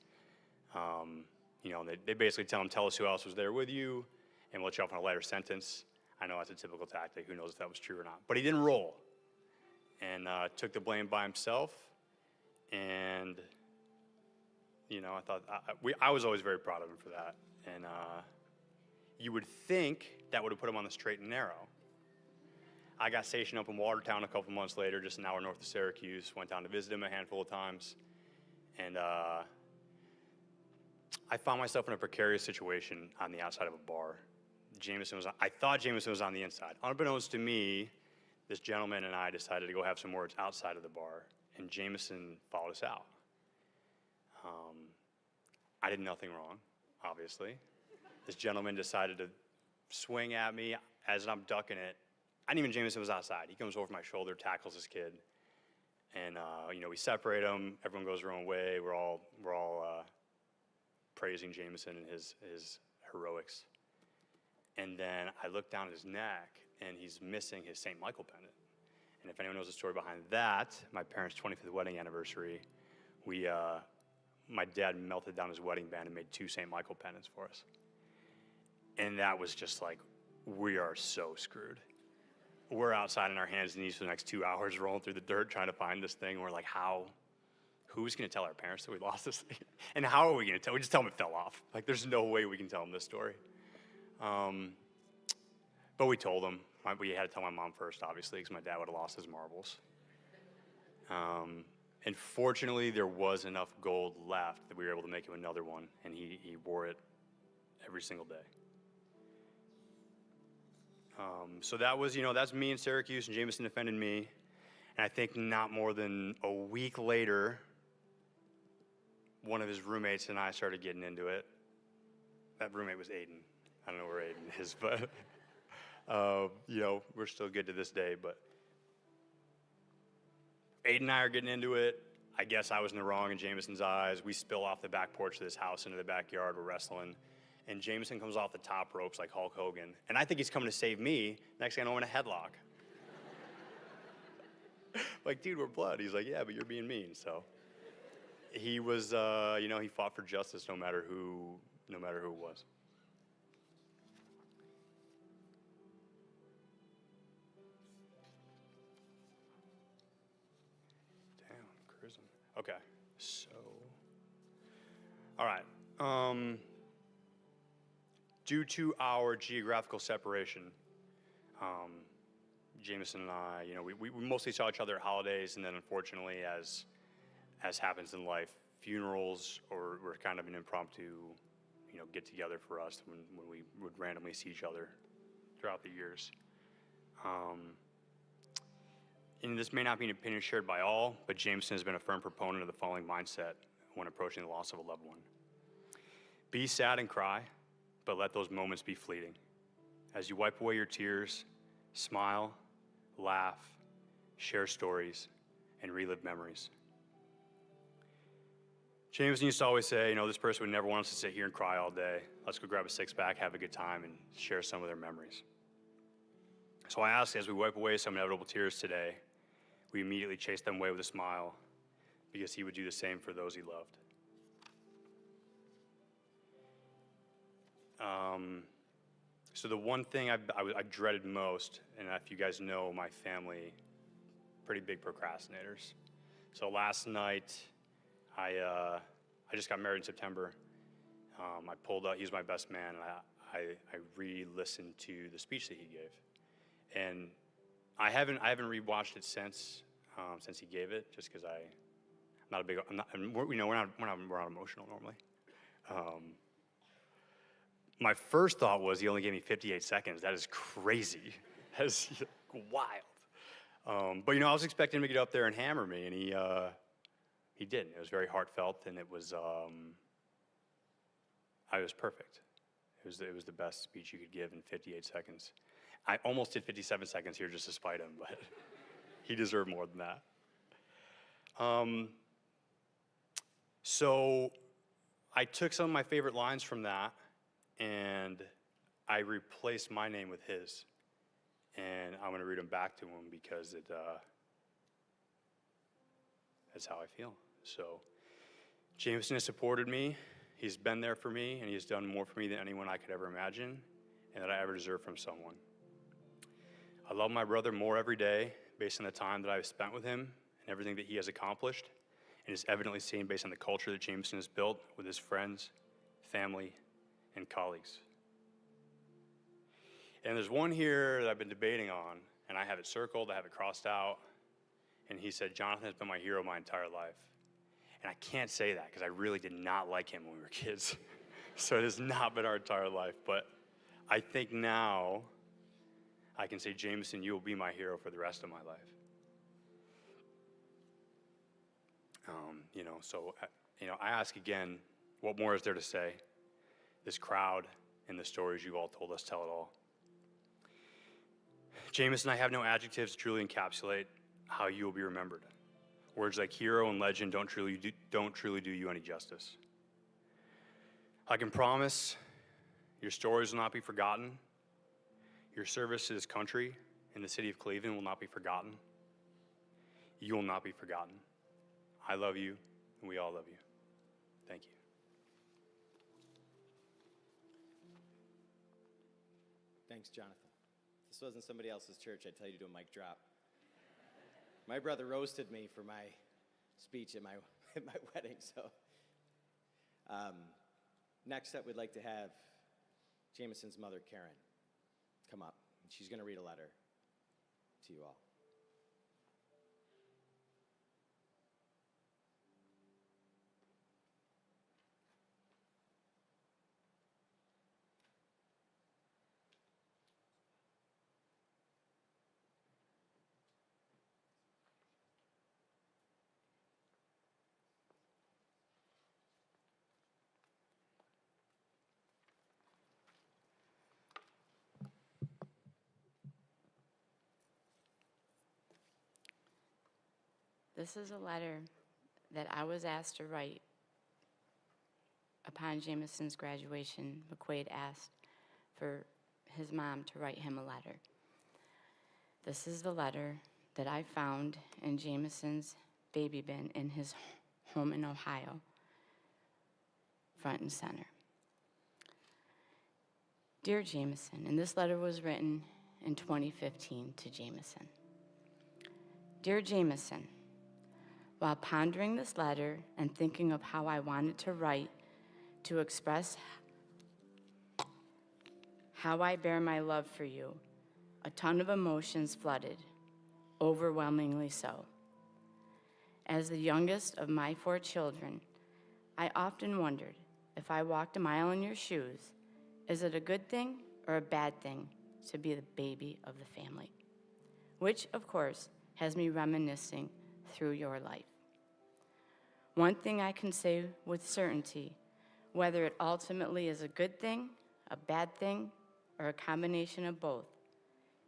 You know, they basically tell him, tell us who else was there with you, and we'll let you off on a lighter sentence. I know that's a typical tactic. Who knows if that was true or not. But he didn't roll, and took the blame by himself. And, you know, I thought, I was always very proud of him for that. And you would think that would have put him on the straight and narrow. I got stationed up in Watertown a couple months later, just an hour north of Syracuse. Went down to visit him a handful of times. And I found myself in a precarious situation on the outside of a bar. I thought Jamieson was on the inside. Unbeknownst to me, this gentleman and I decided to go have some words outside of the bar, and Jamieson followed us out. I did nothing wrong, obviously. This gentleman decided to swing at me as I'm ducking it. I didn't even Jamieson was outside. He comes over my shoulder, tackles this kid, and you know, we separate them. Everyone goes their own way. We're all praising Jamieson and his heroics. And then I look down his neck, and he's missing his St. Michael pendant. And if anyone knows the story behind that, my parents' 25th wedding anniversary, my dad melted down his wedding band and made 2 St. Michael pendants for us. And that was just like, we are so screwed. We're outside on our hands and knees for the next 2 hours, rolling through the dirt, trying to find this thing. And we're like, who's gonna tell our parents that we lost this thing? And how are we gonna tell? We just tell them it fell off. Like, there's no way we can tell them this story. But we told them. We had to tell my mom first, obviously, because my dad would have lost his marbles. And fortunately, there was enough gold left that we were able to make him another one, and he wore it every single day. So that was, you know, that's me in Syracuse, and Jamieson defended me. And I think not more than a week later, one of his roommates and I started getting into it. That roommate was Aiden. I don't know where Aiden is, but, you know, we're still good to this day. But Aiden and I are getting into it. I guess I was in the wrong in Jamieson's eyes. We spill off the back porch of this house into the backyard. We're wrestling. And Jamieson comes off the top ropes like Hulk Hogan. And I think he's coming to save me. Next thing I know, I'm in a headlock. Like, dude, we're blood. He's like, yeah, but you're being mean. So he was, you know, he fought for justice no matter who it was. Damn, Chrism. Okay, so, all right. Due to our geographical separation, Jamieson and I, you know, we mostly saw each other at holidays, and then unfortunately, as happens in life, funerals were kind of an impromptu, you know, get together for us when we would randomly see each other throughout the years. And this may not be an opinion shared by all, but Jamieson has been a firm proponent of the following mindset when approaching the loss of a loved one. Be sad and cry, but let those moments be fleeting. As you wipe away your tears, smile, laugh, share stories, and relive memories. Jamieson used to always say, you know, this person would never want us to sit here and cry all day. Let's go grab a 6-pack, have a good time, and share some of their memories. So I ask, as we wipe away some inevitable tears today, we immediately chase them away with a smile, because he would do the same for those he loved. So the one thing I dreaded most, and if you guys know my family, pretty big procrastinators. So last night, I just got married in September. I pulled out, he was my best man, and I re-listened to the speech that he gave. And I haven't rewatched it since he gave it, just because we're not emotional normally. My first thought was he only gave me 58 seconds. That is crazy. That is wild. But, you know, I was expecting him to get up there and hammer me, and he didn't. It was very heartfelt, and it was perfect. It was the best speech you could give in 58 seconds. I almost did 57 seconds here just to spite him, but he deserved more than that. So I took some of my favorite lines from that and I replaced my name with his. And I'm going to read them back to him because that's how I feel. So, Jamieson has supported me. He's been there for me, and he's done more for me than anyone I could ever imagine and that I ever deserved from someone. I love my brother more every day based on the time that I've spent with him and everything that he has accomplished, and is evidently seen based on the culture that Jamieson has built with his friends, family, and colleagues. And there's one here that I've been debating on, and I have it circled, I have it crossed out, and he said, Jonathan has been my hero my entire life. And I can't say that because I really did not like him when we were kids. So it has not been our entire life, but I think now I can say, Jamieson, you will be my hero for the rest of my life. I ask again, what more is there to say? This crowd and the stories you've all told us tell it all. Jamieson, I have no adjectives to truly encapsulate how you will be remembered. Words like hero and legend don't truly do you any justice. I can promise your stories will not be forgotten. Your service to this country and the city of Cleveland will not be forgotten. You will not be forgotten. I love you, and we all love you. Thank you. Thanks, Jonathan. If this wasn't somebody else's church, I'd tell you to do a mic drop. My brother roasted me for my speech at my wedding, so. Next up, we'd like to have Jamieson's mother, Karen, come up. She's going to read a letter to you all. This is a letter that I was asked to write upon Jamieson's graduation. McQuaid asked for his mom to write him a letter. This is the letter that I found in Jamieson's baby bin in his home in Ohio, front and center. Dear Jamieson, and this letter was written in 2015 to Jamieson. Dear Jamieson, while pondering this letter and thinking of how I wanted to write to express how I bear my love for you, a ton of emotions flooded, overwhelmingly so. As the youngest of my 4 children, I often wondered if I walked a mile in your shoes, is it a good thing or a bad thing to be the baby of the family? Which, of course, has me reminiscing through your life. One thing I can say with certainty, whether it ultimately is a good thing, a bad thing, or a combination of both,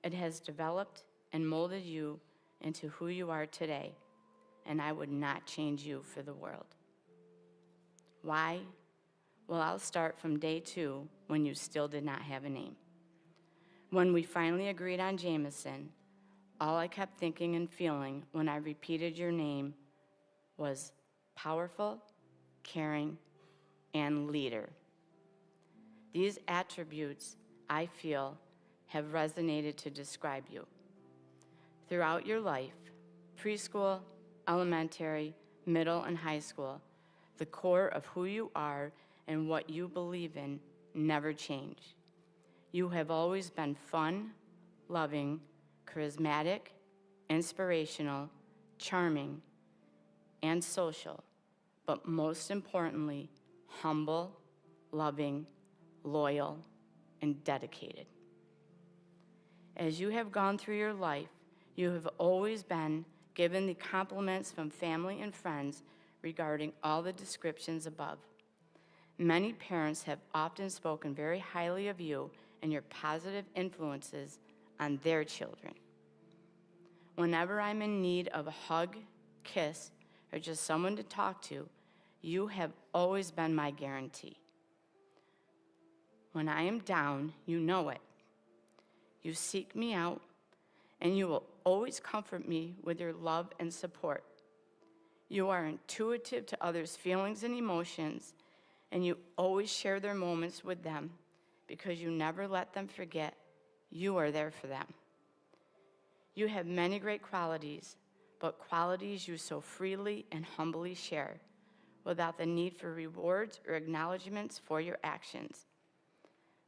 it has developed and molded you into who you are today, and I would not change you for the world. Why? Well, I'll start from day 2 when you still did not have a name. When we finally agreed on Jamieson, all I kept thinking and feeling when I repeated your name was powerful, caring, and leader. These attributes, I feel, have resonated to describe you. Throughout your life, preschool, elementary, middle, and high school, the core of who you are and what you believe in never change. You have always been fun, loving, charismatic, inspirational, charming, and social, but most importantly, humble, loving, loyal, and dedicated. As you have gone through your life, you have always been given the compliments from family and friends regarding all the descriptions above. Many parents have often spoken very highly of you and your positive influences on their children. Whenever I'm in need of a hug, kiss, or just someone to talk to, You have always been my guarantee. When I am down, you know it. You seek me out, and you will always comfort me with your love and support. You are intuitive to others' feelings and emotions, and you always share their moments with them because you never let them forget you are there for them. You have many great qualities, but qualities you so freely and humbly share without the need for rewards or acknowledgments for your actions.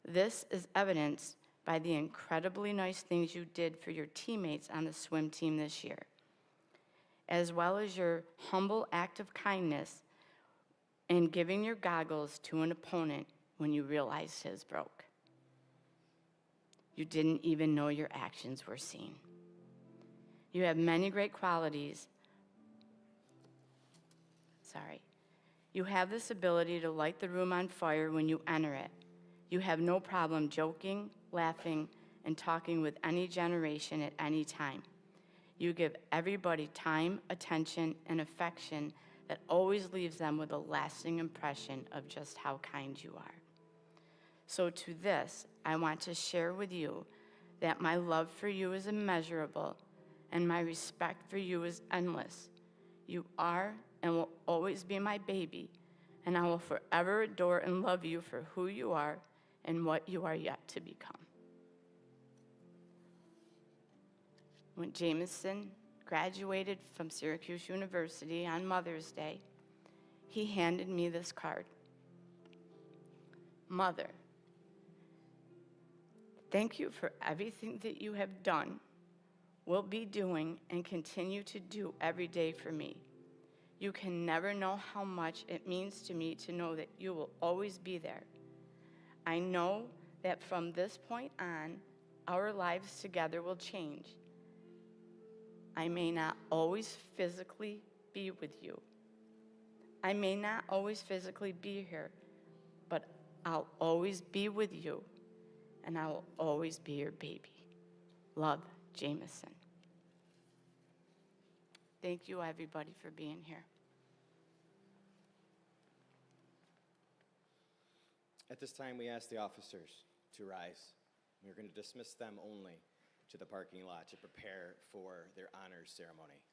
This is evidenced by the incredibly nice things you did for your teammates on the swim team this year, as well as your humble act of kindness in giving your goggles to an opponent when you realized his broke. You didn't even know your actions were seen. You have many great qualities. You have this ability to light the room on fire when you enter it. You have no problem joking, laughing, and talking with any generation at any time. You give everybody time, attention, and affection that always leaves them with a lasting impression of just how kind you are. So to this, I want to share with you that my love for you is immeasurable and my respect for you is endless. You are and will always be my baby, and I will forever adore and love you for who you are and what you are yet to become. When Jamieson graduated from Syracuse University on Mother's Day, he handed me this card. Mother, thank you for everything that you have done, will be doing, and continue to do every day for me. You can never know how much it means to me to know that you will always be there. I know that from this point on, our lives together will change. I may not always physically be with you. I may not always physically be here, but I'll always be with you, and I will always be your baby. Love, Jamieson. Thank you, everybody, for being here. At this time, we ask the officers to rise. We're going to dismiss them only to the parking lot to prepare for their honors ceremony.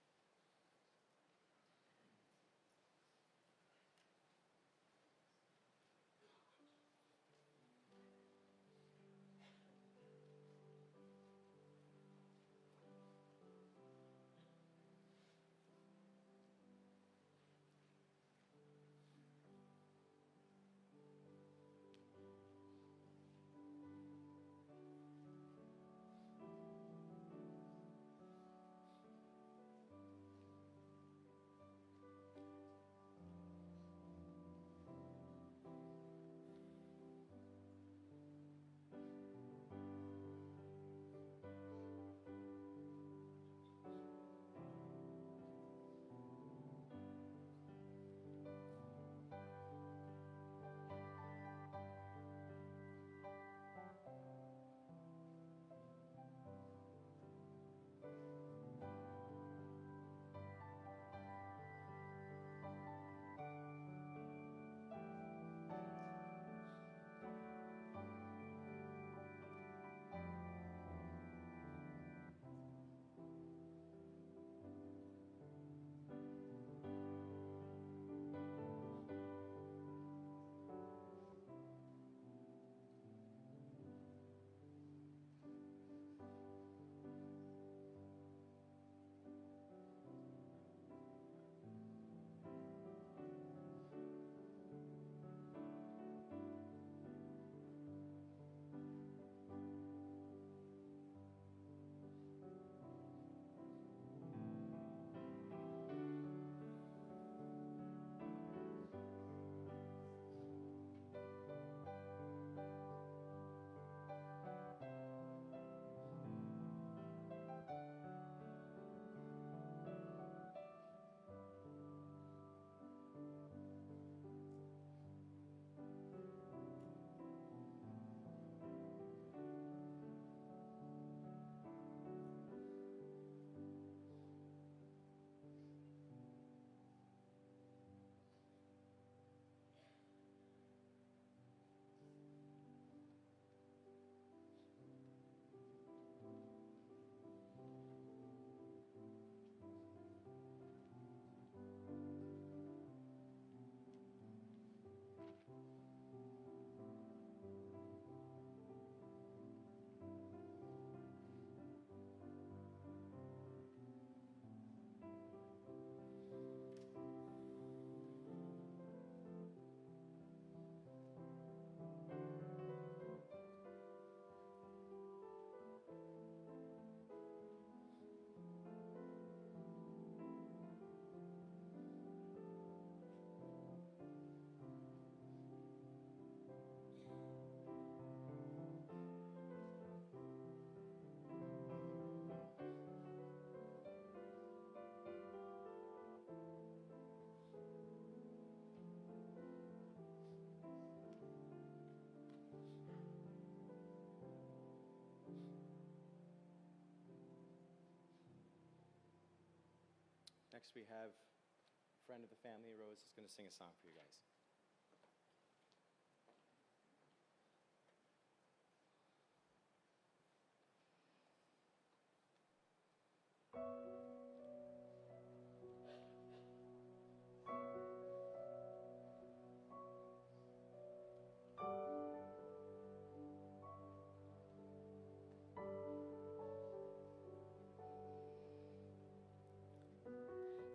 next we have a friend of the family, Rose, is going to sing a song for you guys.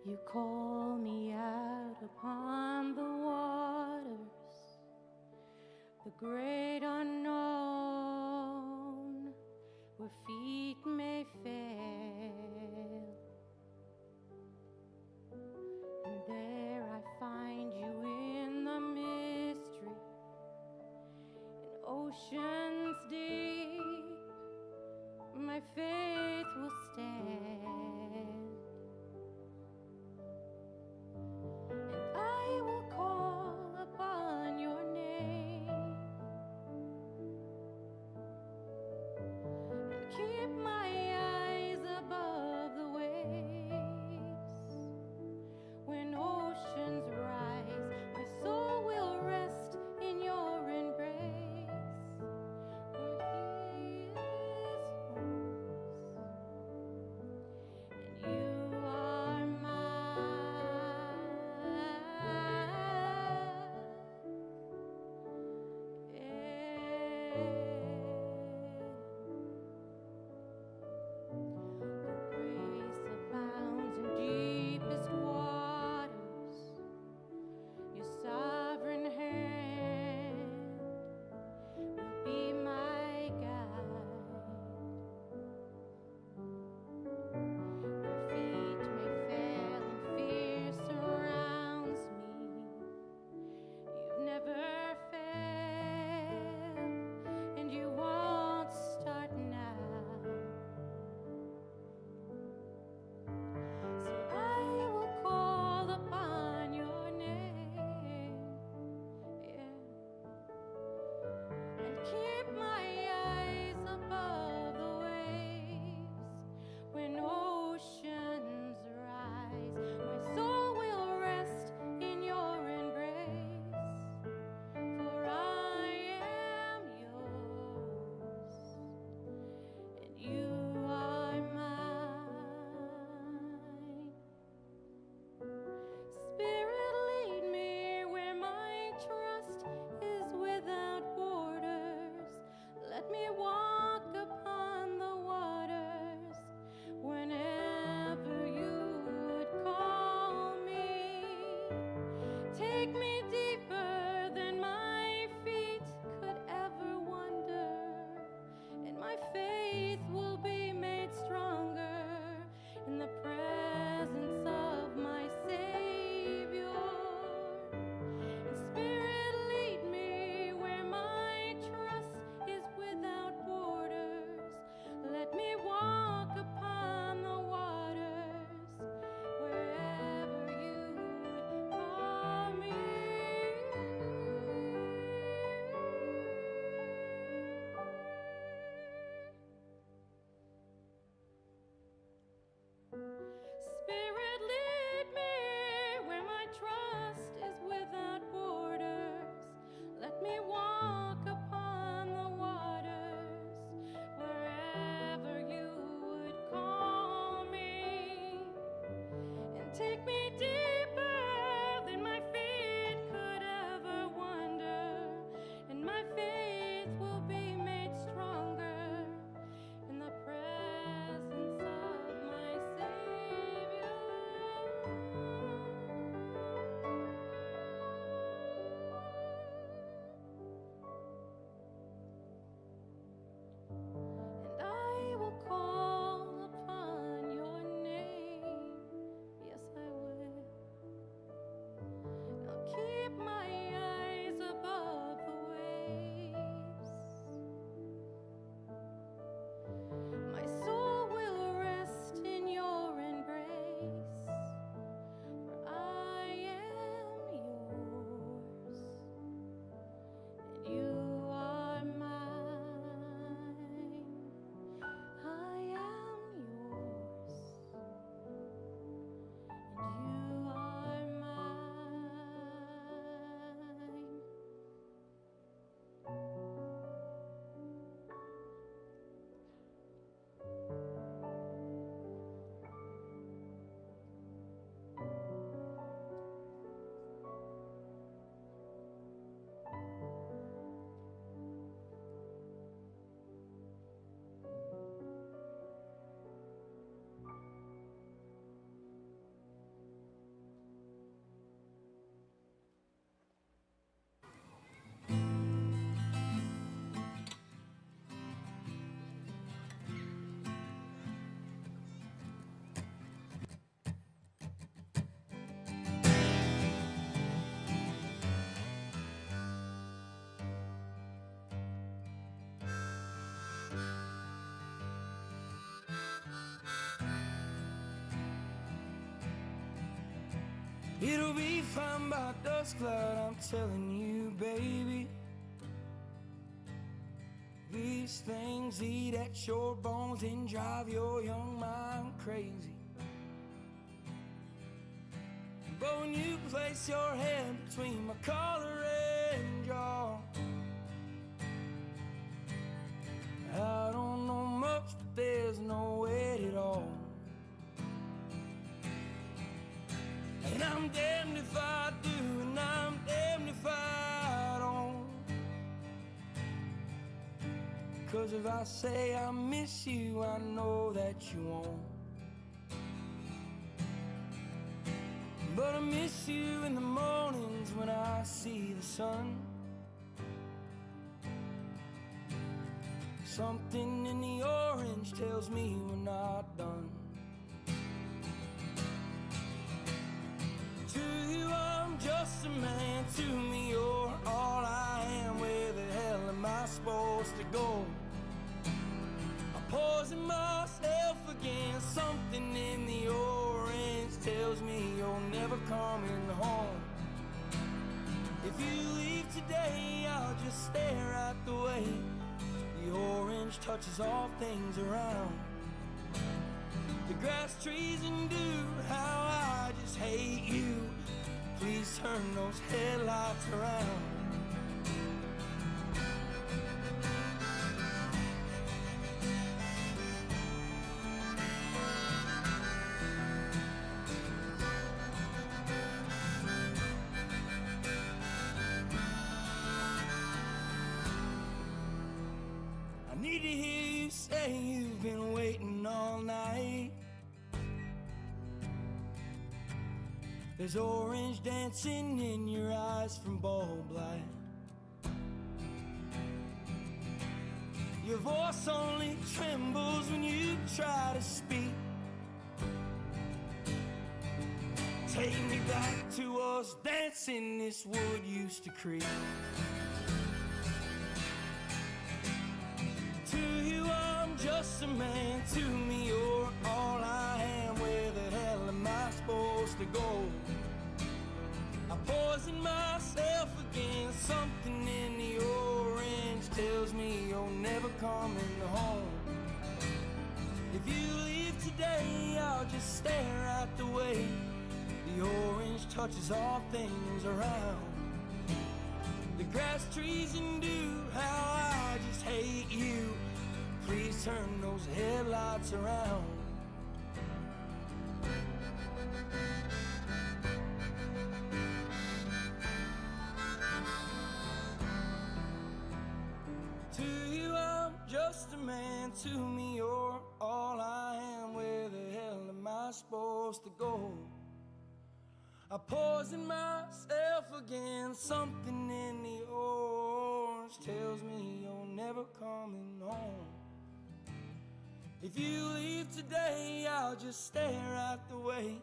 You call me out upon the waters, the great unknown, where feet may fail. And there I find you in the mystery, in oceans deep, my faith will stand. Call upon your name, yes I will. It'll be fine by dusk light, I'm telling you, baby. These things eat at your bones and drive your young mind crazy. But when you place your hand between my collar and jaw, I don't know much, but there's no weight at all. And I'm damned if I do, and I'm damned if I don't. 'Cause if I say I miss you, I know that you won't. But I miss you in the mornings when I see the sun. Something in the orange tells me we're not done. To you I'm just a man, to me you're all I am. Where the hell am I supposed to go? I'm poising myself again. Something in the orange tells me you're never coming home. If you leave today, I'll just stare at the way the orange touches all things around. The grass, trees, and dew, how I just hate you. Please turn those headlights around. I need to hear you say you've been waiting all night. There's orange dancing in your eyes from bulb light. Your voice only trembles when you try to speak. Take me back to us dancing this wood used to creep. To you I'm just a man, to me you're all I am. Where the hell am I supposed to go? I poison myself again. Something in the orange tells me you're never coming home. If you leave today, I'll just stare at the way the orange touches all things around. The grass, trees, and dew, how I just hate you. Please turn those headlights around. To you I'm just a man, to me you're all I am. Where the hell am I supposed to go? I poison myself again. Something in the orange tells me you're never coming home. If you leave today, I'll just stare at the way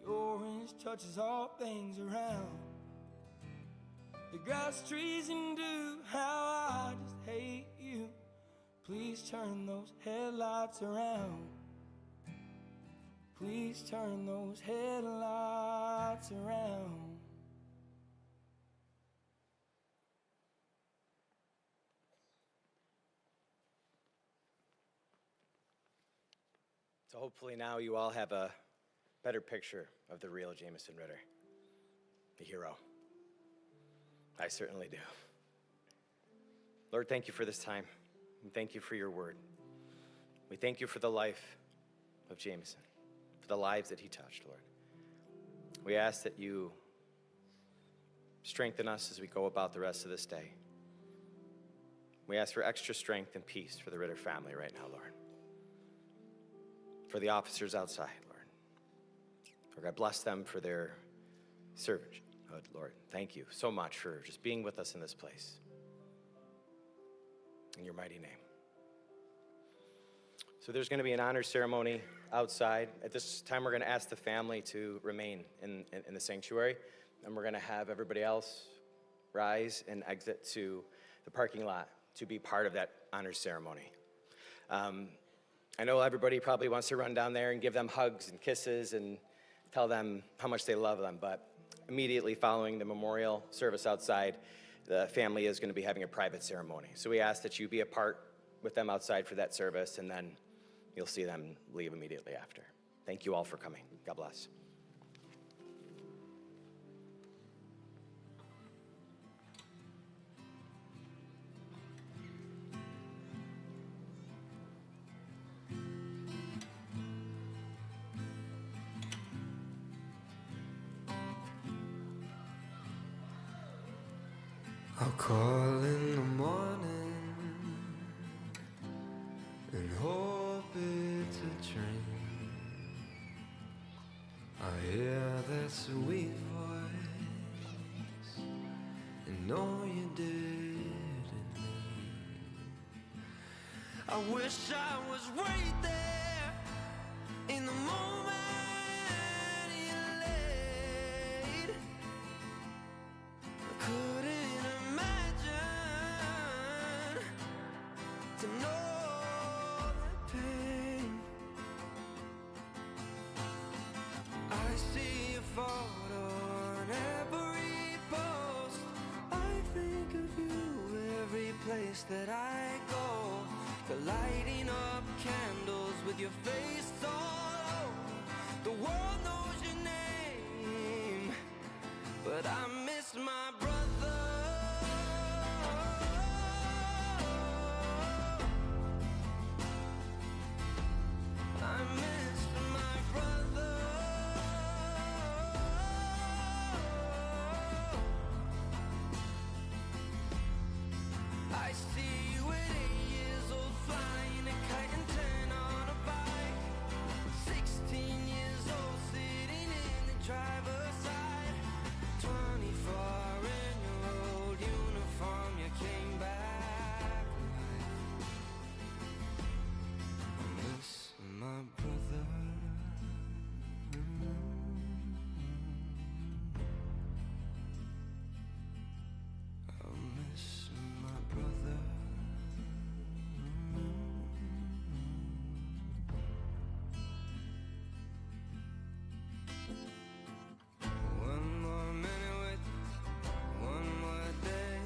the orange touches all things around. The grass, trees, and dew, how I just hate you. Please turn those headlights around. Please turn those headlights around. So hopefully now you all have a better picture of the real Jamieson Ritter, the hero. I certainly do. Lord, thank you for this time, and thank you for your word. We thank you for the life of Jamieson, for the lives that he touched, Lord. We ask that you strengthen us as we go about the rest of this day. We ask for extra strength and peace for the Ritter family right now, Lord. For the officers outside, Lord. Lord God, bless them for their servanthood, Lord. Thank you so much for just being with us in this place. In your mighty name. So there's going to be an honor ceremony outside. At this time, we're going to ask the family to remain in the sanctuary, and we're going to have everybody else rise and exit to the parking lot to be part of that honor ceremony. I know everybody probably wants to run down there and give them hugs and kisses and tell them how much they love them. But immediately following the memorial service outside, the family is going to be having a private ceremony. So we ask that you be a part with them outside for that service, and then you'll see them leave immediately after. Thank you all for coming. God bless. I'll call in the morning and hope it's a dream. I hear that sweet voice and know you didn't leave. I wish I was right there in the moment you laid. I couldn't to know the pain. I see a photo on every post. I think of you every place that I go. The lighting up candles with your face all over. The world knows your name, but I miss my brother. I miss my brother. I see you at 8 years old, flying a kite and 10 on a bike. 16 years old, sitting in the driver's side. 24 in your old uniform, you came back alive. I miss my brother. I miss my brother. One more minute with you, one more day.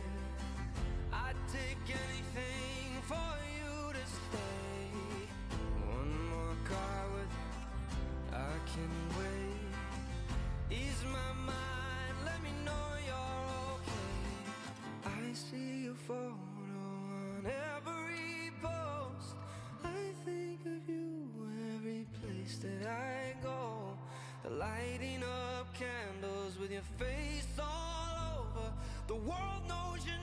I'd take anything for you to stay. One more car with you, I can wait. Ease my mind, let me know you're okay. I see your photo on every post. I think of you every place that I go. The lighting up candles with your face all over. The world knows your